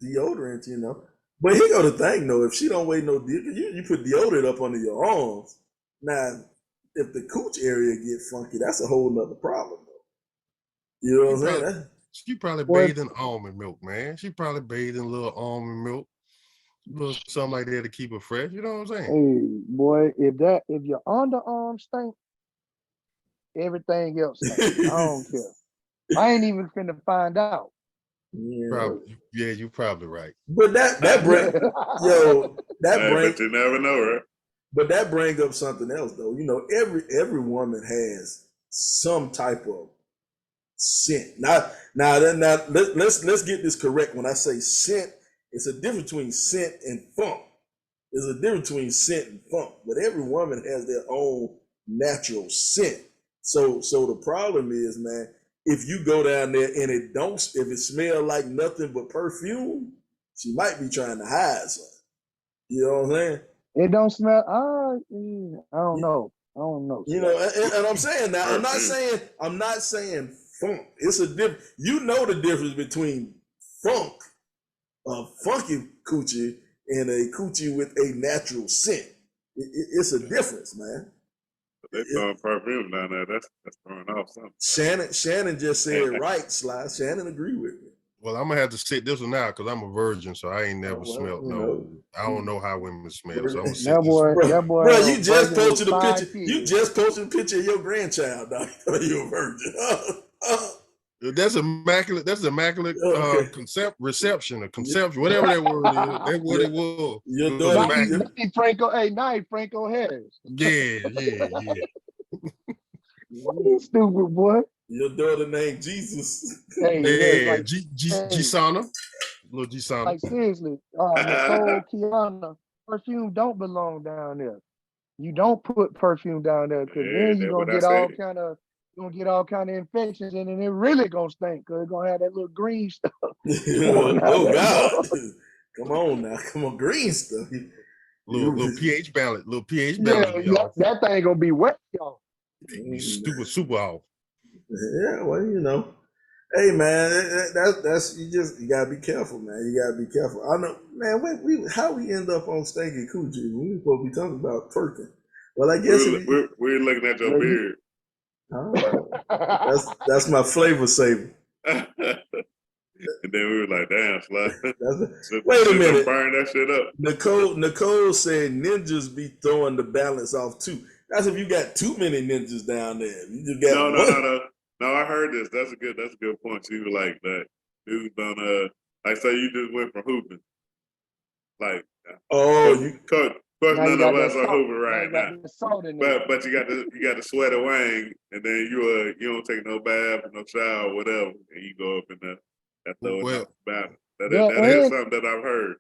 deodorant, But here go the thing, though. If she don't wear no deodorant, you put deodorant up under your arms. Now, if the cooch area get funky, that's a whole nother problem, though. You know what I'm saying? She probably bathed in almond milk, man. She probably bathed in a little almond milk. Something like that to keep it fresh. You know what I'm saying? Hey, boy, if your underarm stink, everything else stink. I don't care. I ain't even finna find out. You're probably right. But that brings but you never know, right? But that brings up something else, though. Every woman has some type of scent. Now, let's get this correct. When I say scent, it's a difference between scent and funk. There's a difference between scent and funk, but every woman has their own natural scent. So the problem is, man, if you go down there and if it smells like nothing but perfume, she might be trying to hide something. You know what I'm saying? It don't smell. I don't know. I don't know. And I'm saying now, I'm not saying funk. It's a difference. The difference between funk, a funky coochie, and a coochie with a natural scent. It's a difference, man. They throwing perfume down there. That's throwing off something. Shannon just said right, Sly. Shannon agree with me. Well, I'm gonna have to sit this one out because I'm a virgin, so I ain't never smelled I don't know how women smell. So I'm gonna sit that boy, bro, you just virgin with posted a 5 picture. kids. You just posted a picture of your grandchild. Dog. You're a virgin. That's immaculate. That's immaculate reception or conception, whatever that word is. That's what it was. Your It was daughter, immaculate. Franco Harris. Yeah. Stupid boy. your daughter named Jesus. Hey, Yeah, like, Gisana. Little Gisana. like seriously, Nicole, Kiana, perfume don't belong down there. You don't put perfume down there because then you're gonna get all kind of infections and then it really gonna stink because it's gonna have that little green stuff. Oh God. Come on now. Come on, green stuff. Little pH balance. Little pH Yeah, balance. that thing gonna be wet, y'all. Super off. Yeah, well, you know. Hey man, that's you gotta be careful, man. You gotta be careful. I know, man. How we end up on Stanky Coochie? We supposed to be talking about twerking. Well, I guess we're looking at your beard. That's my flavor saver. And then we were like, damn, Sly. Wait a minute. Burn that shit up. Nicole said ninjas be throwing the balance off too. That's if you got too many ninjas down there. You just got no. No, I heard this. That's a good point. She was like that. Dudes don't like say you just went from hooping. Like coach none of us are hooping right now. But you got the sweaty wang and then you don't take no bath, no shower, whatever, and you go up in there. That is something that I've heard.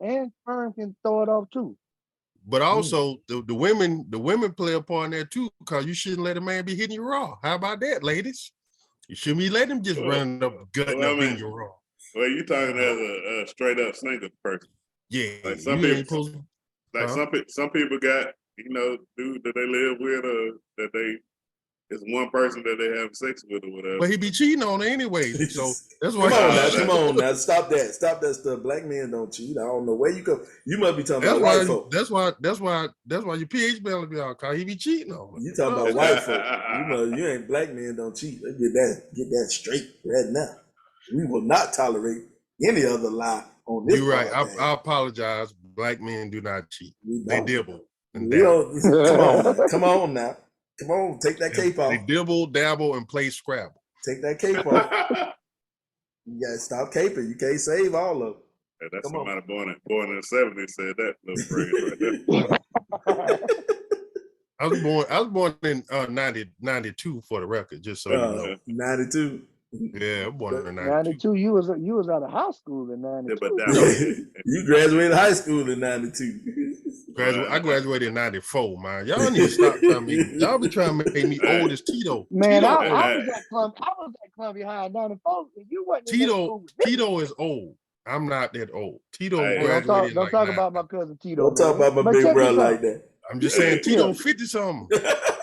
And sperm can throw it off too. But also the women play a part in there too, because you shouldn't let a man be hitting you raw. How about that, ladies? You shouldn't be letting him just running up, gutting up in you raw. Well, you talking as a straight up slinker person. Yeah. Like some people got, dude that they live with that it's one person that they have sex with or whatever. But he be cheating on her anyway. So that's why. Come on now. Stop that stuff. Black men don't cheat. I don't know where you go. You must be talking about white folk. That's why your pH balance be out, cause he be cheating on her. You talking about white folk. You ain't black men don't cheat. Let's get that straight right now. We will not tolerate any other lie on this. You're right. I apologize. Black men do not cheat. They dibble. Come on now. Come on, take that cape off. They dibble, dabble, and play Scrabble. Take that cape off. You gotta stop caping. You can't save all of them. Yeah, that's somebody born in the 70s said that little phrase right there. I was born in 92 for the record, just so you know. 92. Yeah, I'm born in 92. You was out of high school in 92. Yeah, you graduated high school in 92. I graduated in 94, man. Y'all need to stop telling me. Y'all be trying to make me old as Tito. Man, I was at Columbia High in 94. You wasn't Tito is old. I'm not that old. Tito graduated. Don't talk about my cousin Tito. Don't talk about my big brother like that. I'm just saying Tito 50 something.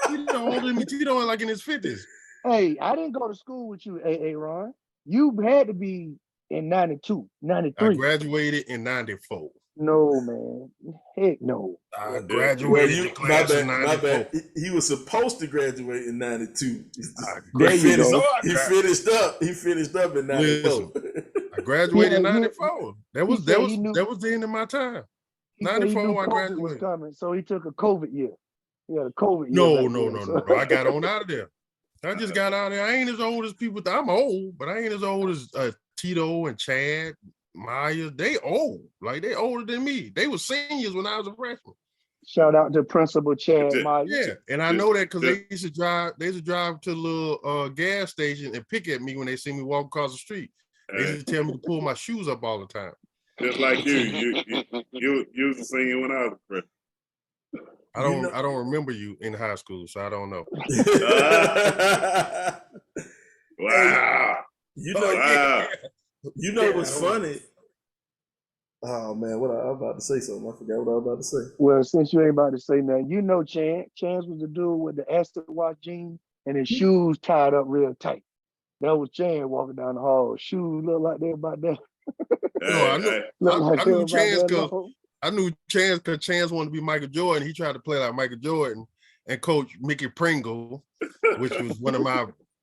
Tito older than me. Tito like in his 50s. Hey, I didn't go to school with you, Ron. You had to be in 92, 93. I graduated in 94. No, man. Heck no. I graduated in class in 94. My bad. He was supposed to graduate in 92. He finished up in 94. Listen, I graduated in 94. That was the end of my time. 94 I graduated. Was coming, so he took a COVID year. He had a COVID year. No. I got on out of there. I just got out of there. I ain't as old as people. I'm old, but I ain't as old as Tito and Chad, Maya. They old. Like, they older than me. They were seniors when I was a freshman. Shout out to Principal Chad Maya. Yeah, and I know that because they used to drive to the little gas station and pick at me when they see me walk across the street. They used to tell me to pull my shoes up all the time. Just like you was a senior when I was a freshman. I don't remember you in high school, so I don't know. Wow. You know what's funny? Oh man, what I was about to say something. I forgot what I was about to say. Well, since you ain't about to say nothing, you know Chance was the dude with the acid wash jeans and his shoes tied up real tight. That was Chan walking down the hall. Shoes look like they about that. No, I knew Hey, Look I, like I they knew about Chance that because long. I knew Chance because Chance wanted to be Michael Jordan. He tried to play like Michael Jordan, and Coach Mickey Pringle, which was one of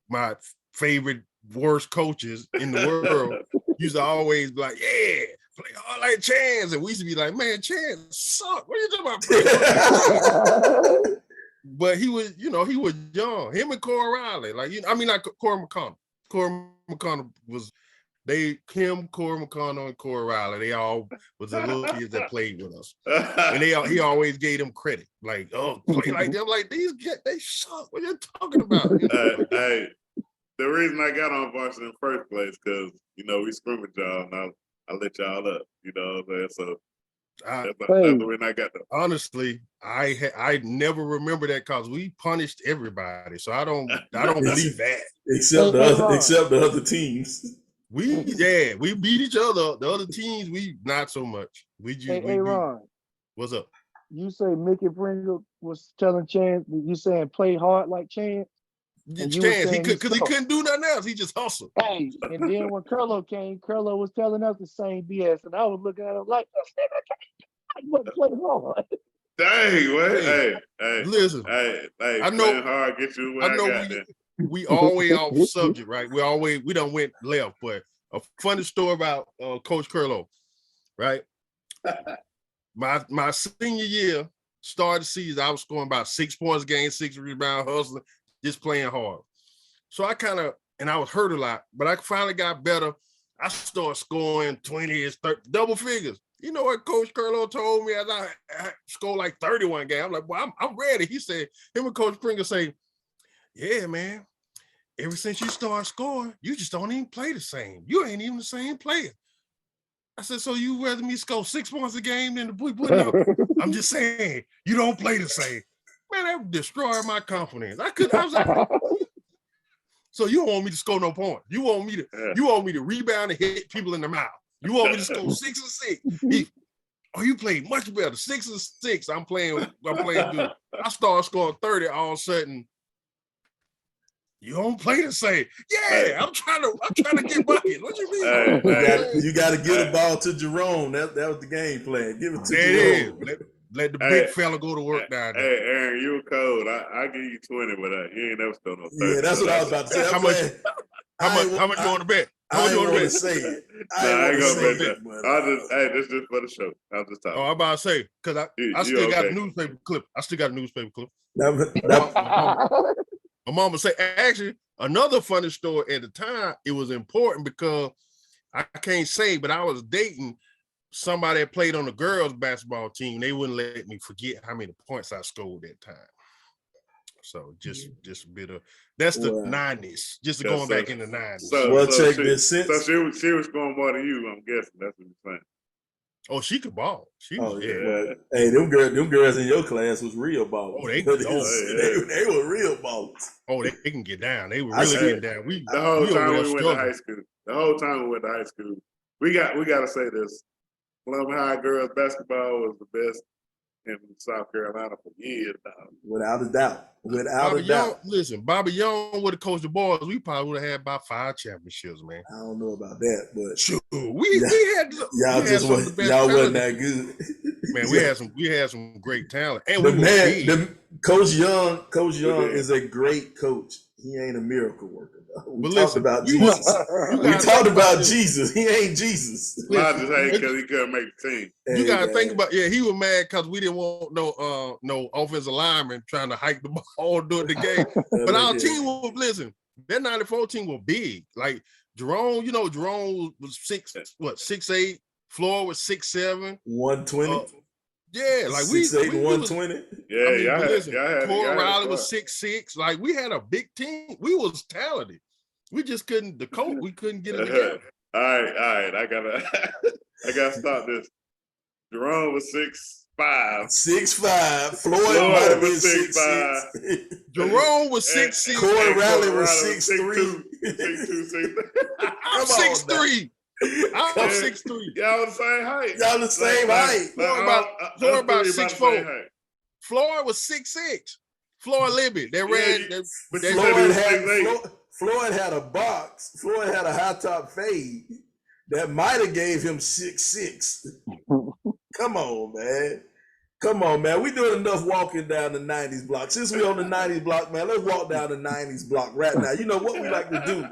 my favorite worst coaches in the world, used to always be like, yeah, play hard like Chance. And we used to be like, man, Chance suck. What are you talking about? Play hard? But he was, he was young. Him and Corey Riley, not Corey McConnell. Corey McConnell was Corey McConnell, and Corey Riley. They all was the little kids that played with us, and he always gave them credit. Like, oh, play like them. Like these kids, they suck. What you talking about? hey, the reason I got on varsity in the first place because we scrimmage y'all, and I let y'all up. You know what I'm saying? So that's the reason I got them. Honestly, I never remember that because we punished everybody. So I don't believe that. Except the other teams. We beat each other. The other teams, we not so much. Hey, Ron. What's up? You say Mickey Pringle was telling Chance, you saying play hard like Chance? Chance, he couldn't do nothing else. He just hustled. Hey, and then when Curlo came, Curlo was telling us the same BS, and I was looking at him like, I wasn't play hard. Dang, what? Hey, listen. Hey, I know. Playing hard get you where I got there. We always off subject, right? We done went left, but a funny story about Coach Curlo, right? My senior year, started season, I was scoring about 6 points a game, 6 rebounds, hustling, just playing hard. So I was hurt a lot, but I finally got better. I started scoring 20, 30, double figures. You know what Coach Curlo told me as I scored like 31 games? I'm like, well, I'm ready. He said, him and Coach Pringle say, yeah, man, ever since you start scoring, you just don't even play the same. You ain't even the same player. I said, so you rather me score 6 points a game than to put up? I'm just saying, you don't play the same. Man, that destroyed my confidence. I was like, so you don't want me to score no points. You want me to rebound and hit people in the mouth. You want me to score 6 and 6. You played much better. 6 and 6. I'm playing good. I started scoring 30 all of a sudden. You don't play the same. Yeah, I'm trying to get buckets. What you mean? You got to get the ball to Jerome. That was the game plan. Give it to Jerome. Let the big fella go to work down there. Hey, Aaron, you were cold. I give you 20, but you ain't never stole no 30. Yeah, that's what I was about to say. How much you want to bet? I ain't want to say it. I ain't gonna bet that. This is just for the show. I was just talking. Oh, I'm about to say, because I still got a newspaper clip. My mama say, actually, another funny story at the time, it was important because I can't say, but I was dating somebody that played on the girls' basketball team. They wouldn't let me forget how many points I scored that time. So just a bit of that's the 90s. Just going back in the 90s. So she was scoring more than you, I'm guessing. That's what you're saying. Oh, she could ball. Yeah. Well, hey, them girls in your class was real ballers. Oh, they were real ballers. Oh, they can get down. They were really getting down. The whole time we went to high school. We got to say this. Columbia High girls basketball was the best in South Carolina for years now. Without a doubt. Listen, Bobby Young would have coached the boys. We probably would have had about 5 championships, man. I don't know about that, but sure, we had y'all wasn't that good. Man, we had some great talent, and Coach Young is a great coach. He ain't a miracle worker. We talked about Jesus. He ain't Jesus. I just hate because he couldn't make the team. You gotta think about he was mad because we didn't want no offensive lineman trying to hike the ball during the game. But our team was that 94 team was big. Like Jerome was 6'8", Floyd was 6'7", 120. Yeah, like 6'8", 120. Yeah, Corey Riley was 6'6". Like we had a big team. We was talented. We just couldn't we couldn't get it together. All right. I gotta stop this. Jerome was 6'5". 6'5". Floyd might have been 6'6". Jerome was 6'6". Corey Riley was 6'3". 6'2". I'm 6'3". I'm 6'3". Y'all the same height. Y'all the same height. Floyd about 6'4". Floyd was 6'6". Floyd Libby. Floyd had a box. Floyd had a high top fade that might have gave him 6'6". Come on, man. Come on, man. We doing enough walking down the 90s block. Since we on the 90s block, man, let's walk down the 90s block right now. You know what we like to do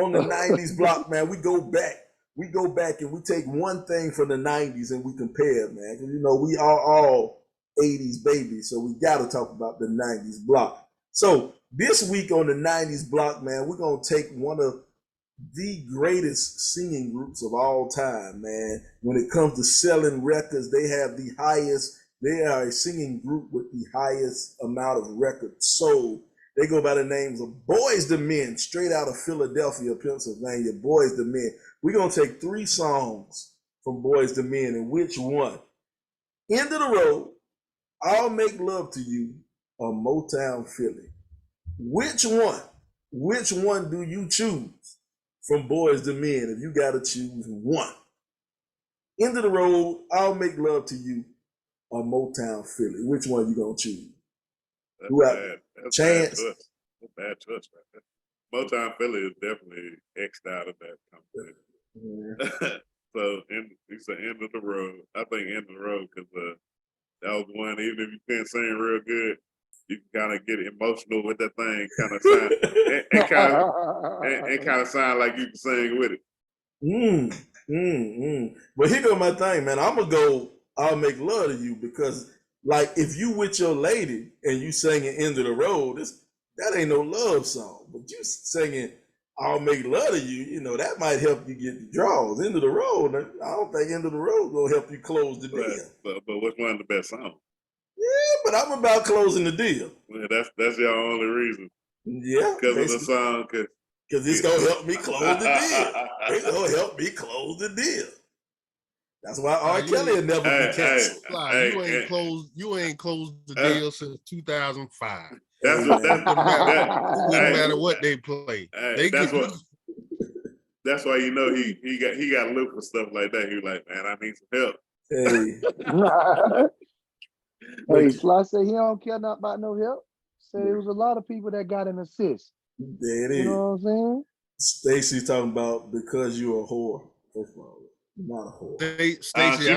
on the 90s block, man? We go back. We go back and we take one thing from the 90s and we compare, man. Because, you know, we are all 80s babies, so we got to talk about the 90s block. So this week on the 90s block, man, we're going to take one of the greatest singing groups of all time, man. When it comes to selling records, they have the highest. They are a singing group with the highest amount of records sold. They go by the names of Boys to Men, straight out of Philadelphia, Pennsylvania. Boys to Men. We're going to take 3 songs from Boys to Men, and which one? End of the Road, I'll Make Love to You, or Motown Philly. Which one? Which one do you choose from Boys to Men if you got to choose one? End of the Road, I'll Make Love to You, or Motown Philly. Which one you going to choose? That's Chance. Bad trust right there. Motown Philly is definitely X'd out of that competition. Yeah. So it's the End of the Road. I think End of the Road because that was one. Even if you can't sing real good, you can kind of get emotional with that thing. Kind of sound and kind of sound like you can sing with it. But here go my thing, man. I'm gonna go. I'll Make Love to You because, like, if you with your lady and you singing End of the Road, that ain't no love song. But you singing I'll Make Love to You, you know, that might help you get the draws. End of the Road, I don't think End of the Road gonna help you close the deal. But what's one of the best songs? Yeah, but I'm about closing the deal. Yeah, that's your only reason. Yeah, because of the song. Because it's gonna help me close the deal. It's gonna help me close the deal. That's why R. Kelly will never be canceled. You ain't closed the deal since 2005. That wouldn't matter what they play. That's why you know he got look for stuff like that. He was like, man, I need some help. Hey, Sly said he don't care nothing about no help. Said there was a lot of people that got an assist. There it is. You know what I'm saying? Stacy's talking about because you're a whore. First of all, not a whore. Stacy, I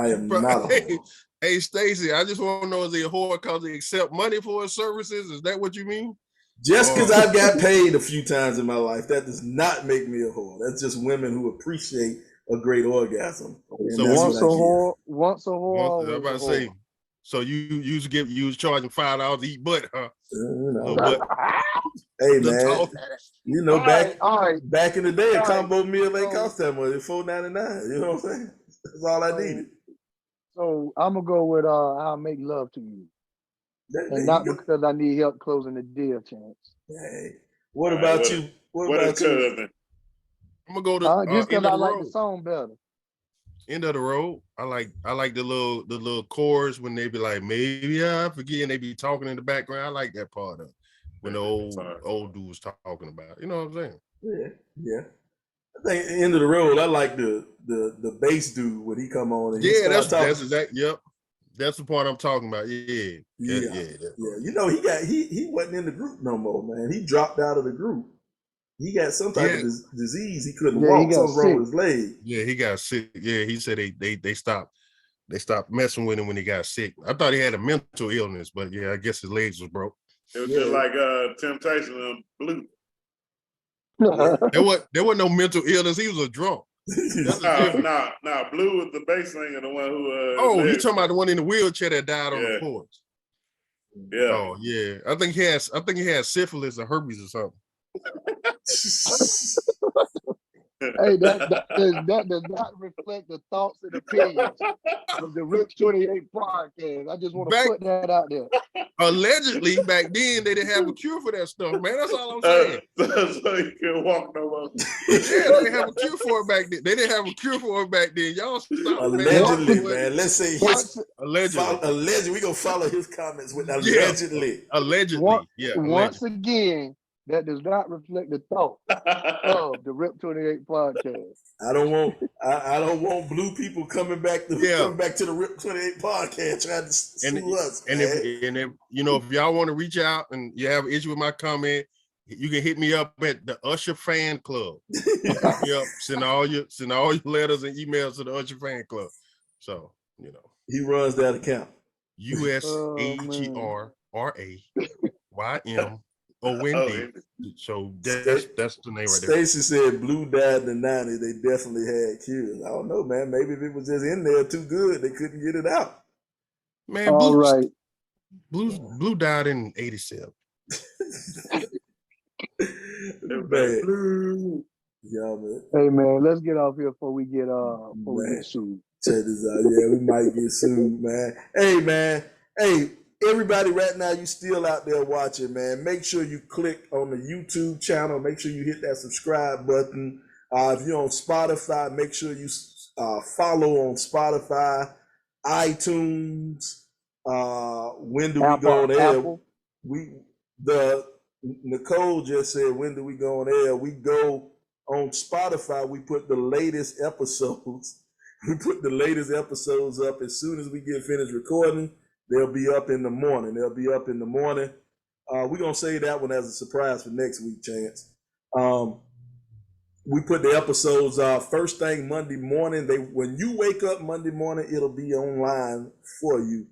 am not a whore. Hey, Stacy, I just want to know, is he a whore because they accept money for his services? Is that what you mean? Just because I've got paid a few times in my life, that does not make me a whore. That's just women who appreciate a great orgasm. So once a whore. I'm about to say. So you was charging $5 to eat butt, huh? Hey man, you know back in the day, a combo meal ain't cost that much. It's $4.99. You know what I'm saying? That's all I needed. So I'm gonna go with I'll Make Love to You, and not because I need help closing the deal, Chance. Hey, what about you? What about you? I'm gonna go to just because I like the song better. End of the Road. I like the little chorus when they be like, maybe I forget, and they be talking in the background. I like that part of when the old dude was talking about it. You know what I'm saying? Yeah. I think End of the Road, I like the bass dude when he come on. And that's exactly. Yep, that's the part I'm talking about. Yeah. You know, he wasn't in the group no more, man. He dropped out of the group. He got some type of disease. He couldn't walk. Something wrong with his leg. Yeah, he got sick. Yeah, he said they stopped messing with him when he got sick. I thought he had a mental illness, but yeah, I guess his legs was broke. It was just like Temptation on Blue. There wasn't no mental illness. He was a drunk. Nah, Blue was the bass singer, the one who. You talking about the one in the wheelchair that died on the porch? Yeah. Oh yeah, I think he had syphilis or herpes or something. Hey, that does not reflect the thoughts and opinions of the Rip 28 podcast. I just want to put that out there. Allegedly, back then they didn't have a cure for that stuff, man. That's all I'm saying. So you can't walk no more. Yeah, they didn't have a cure for it back then. They didn't have a cure for it back then. Y'all stop. Allegedly, man. Let's say allegedly. Allegedly, we gonna follow his comments with allegedly. Allegedly. Once again. That does not reflect the thought of the Rip 28 podcast. I don't want blue people coming back to the Rip 28 podcast trying to sue us. And if you know, if y'all want to reach out and you have an issue with my comment, You can hit me up at the Usher Fan Club. Yep, send all your letters and emails to the Usher Fan Club. So, you know. He runs that account. USHERRYMOND. So that's the name right there. Stacy said Blue died in the 90s. They definitely had cures. I don't know, man. Maybe if it was just in there too good, they couldn't get it out. Man, All right. Blue died in 87. Man. Yeah, man. Hey man, let's get off here before we get sued. Check this out. Yeah, we might get sued, man. Hey, man. Hey, everybody right now, you still out there watching, man. Make sure you click on the YouTube channel. Make sure you hit that subscribe button. If you're on Spotify, make sure you follow on Spotify, iTunes. When do we go on air? Nicole just said, when do we go on air? We go on Spotify. We put the latest episodes. We put the latest episodes up as soon as we get finished recording. They'll be up in the morning. We're going to save that one as a surprise for next week, Chance. We put the episodes first thing Monday morning. When you wake up Monday morning, it'll be online for you.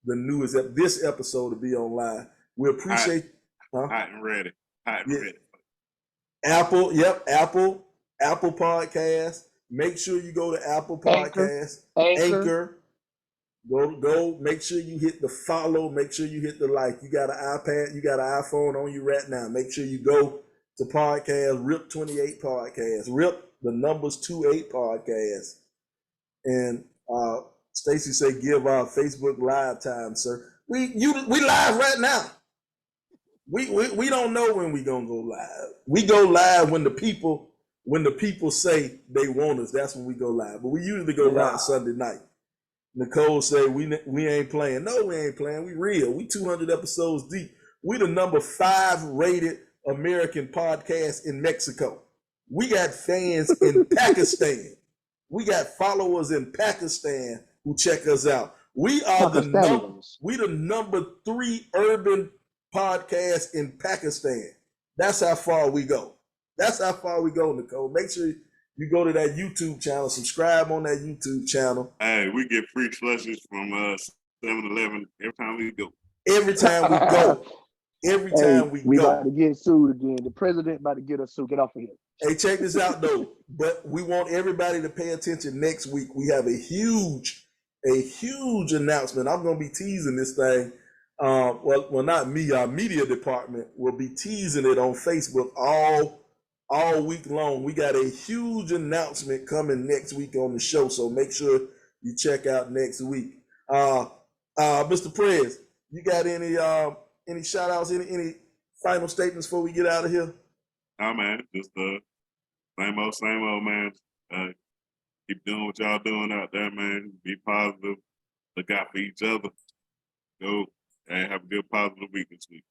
This episode will be online. We appreciate hot and ready. Ready. Apple Podcast. Make sure you go to Apple Podcast, Anchor. Go. Make sure you hit the follow. Make sure you hit the like. You got an iPad, you got an iPhone on you right now. Make sure you go to podcast, RIP 28 Podcast, RIP the numbers 28 Podcast. And Stacy say give our Facebook live time, sir. We live right now. We don't know when we gonna go live. We go live when the people say they want us. That's when we go live. But we usually go live Sunday night. Nicole say we ain't playing. No, we ain't playing. We real. We 200 episodes deep. We the number 5 rated American podcast in Mexico. We got fans in Pakistan. We got followers in Pakistan who check us out. We are the number 3 urban podcast in Pakistan. That's how far we go. Nicole. Make sure you go to that YouTube channel, subscribe on that YouTube channel. Hey, we get free slushes from 7-Eleven every time we go. Every time we go. We about to get sued again. The president about to get us sued. Get off of here. Hey, check this out though. But we want everybody to pay attention next week. We have a huge announcement. I'm gonna be teasing this thing. Well, not me. Our media department will be teasing it on Facebook all week long. We got a huge announcement coming next week on the show, so make sure you check out next week. Mr. Prez, you got any shout outs, any final statements before we get out of here? Nah, man, just same old, man. Keep doing what y'all doing out there, man. Be positive. Look out for each other. Go and have a good positive week this week.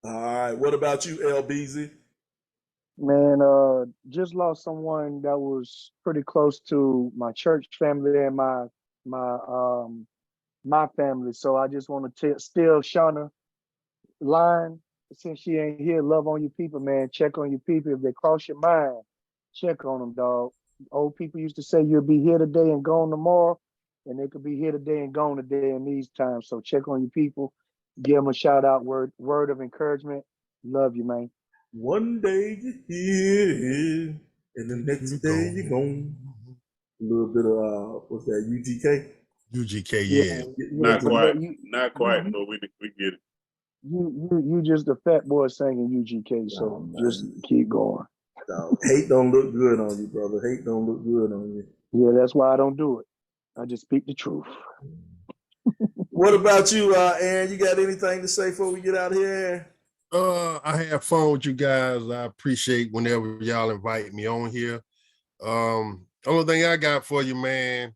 All right. What about you, LBZ? Man, just lost someone that was pretty close to my church family and my family. So I just want to steal Shauna line. Since she ain't here, love on your people, man. Check on your people. If they cross your mind, check on them, dog. Old people used to say you'll be here today and gone tomorrow, and they could be here today and gone today in these times. So check on your people. Give them a shout out, word of encouragement. Love you, man. One day you're here, and the next day you're gone. A little bit of what's that? UGK. UGK, yeah. Not quite, but we get it. You just a fat boy singing UGK, so just keep going. Hate don't look good on you, brother. Hate don't look good on you. Yeah, that's why I don't do it. I just speak the truth. What about you, Aaron? You got anything to say before we get out of here? I have fun with you guys. I appreciate whenever y'all invite me on here. Only thing I got for you, man,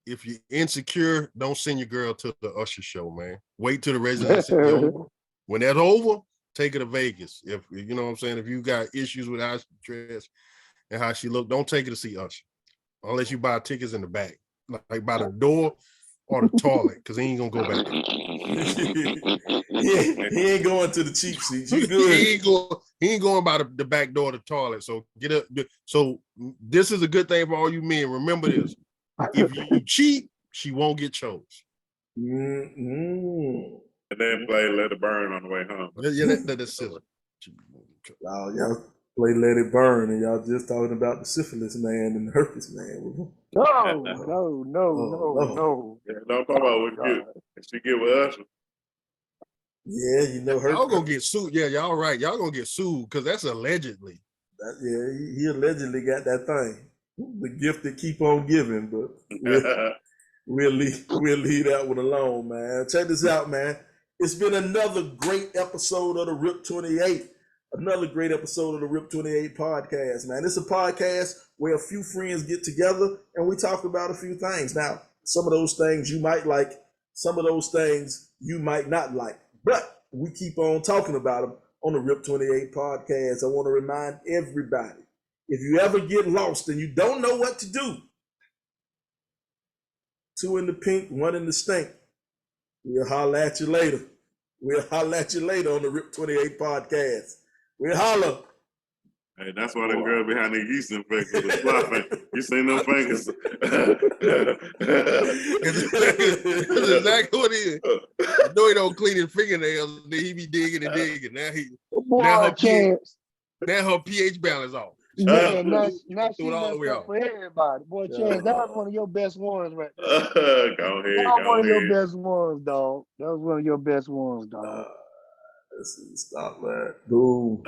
if you're insecure, don't send your girl to the Usher show, man. Wait till the residency is over. When that's over, take her to Vegas. If you know what I'm saying, if you got issues with how she dressed and how she looked, don't take her to see Usher unless you buy tickets in the back, like by the door or the toilet, because he ain't gonna go back there. He ain't going to the cheap seats. You He good? ain't going by the back door of the toilet. So get up. So this is a good thing for all you men. Remember this: if you cheat, she won't get chose. Mm-hmm. And then play Let It Burn on the way home. Yeah, that's silly. Y'all play Let It Burn, and y'all just talking about the syphilis man and the herpes man. No. Yeah, don't talk about what you get. She get with us. Yeah, you know Y'all herpes. gonna get sued. Yeah, y'all right. Y'all gonna get sued because that's allegedly. Yeah, he allegedly got that thing, the gift that keep on giving. But we'll leave that one alone, man. Check this out, man. It's been another great episode of the RIP 28. Another great episode of the RIP 28 podcast, man. It's a podcast where a few friends get together and we talk about a few things. Now, some of those things you might like, some of those things you might not like, but we keep on talking about them on the RIP 28 podcast. I want to remind everybody, if you ever get lost and you don't know what to do, 2 in the pink, 1 in the stink. We'll holler at you later. We'll holler at you later on the RIP 28 podcast. We'll holler. Hey, that's why the girl behind the yeast infection was flopping. You seen them fingers? That's exactly what it is. You know he don't clean his fingernails, then he be digging and digging. Now her pH balance off. Man, now she Threw it all the messed way up off. for everybody. Boy, Chance, that was one of your best ones right there. Go That ahead, was one go of your ahead. best ones, dog. That was one of your best ones, dog. Let's see, stop that. Boom.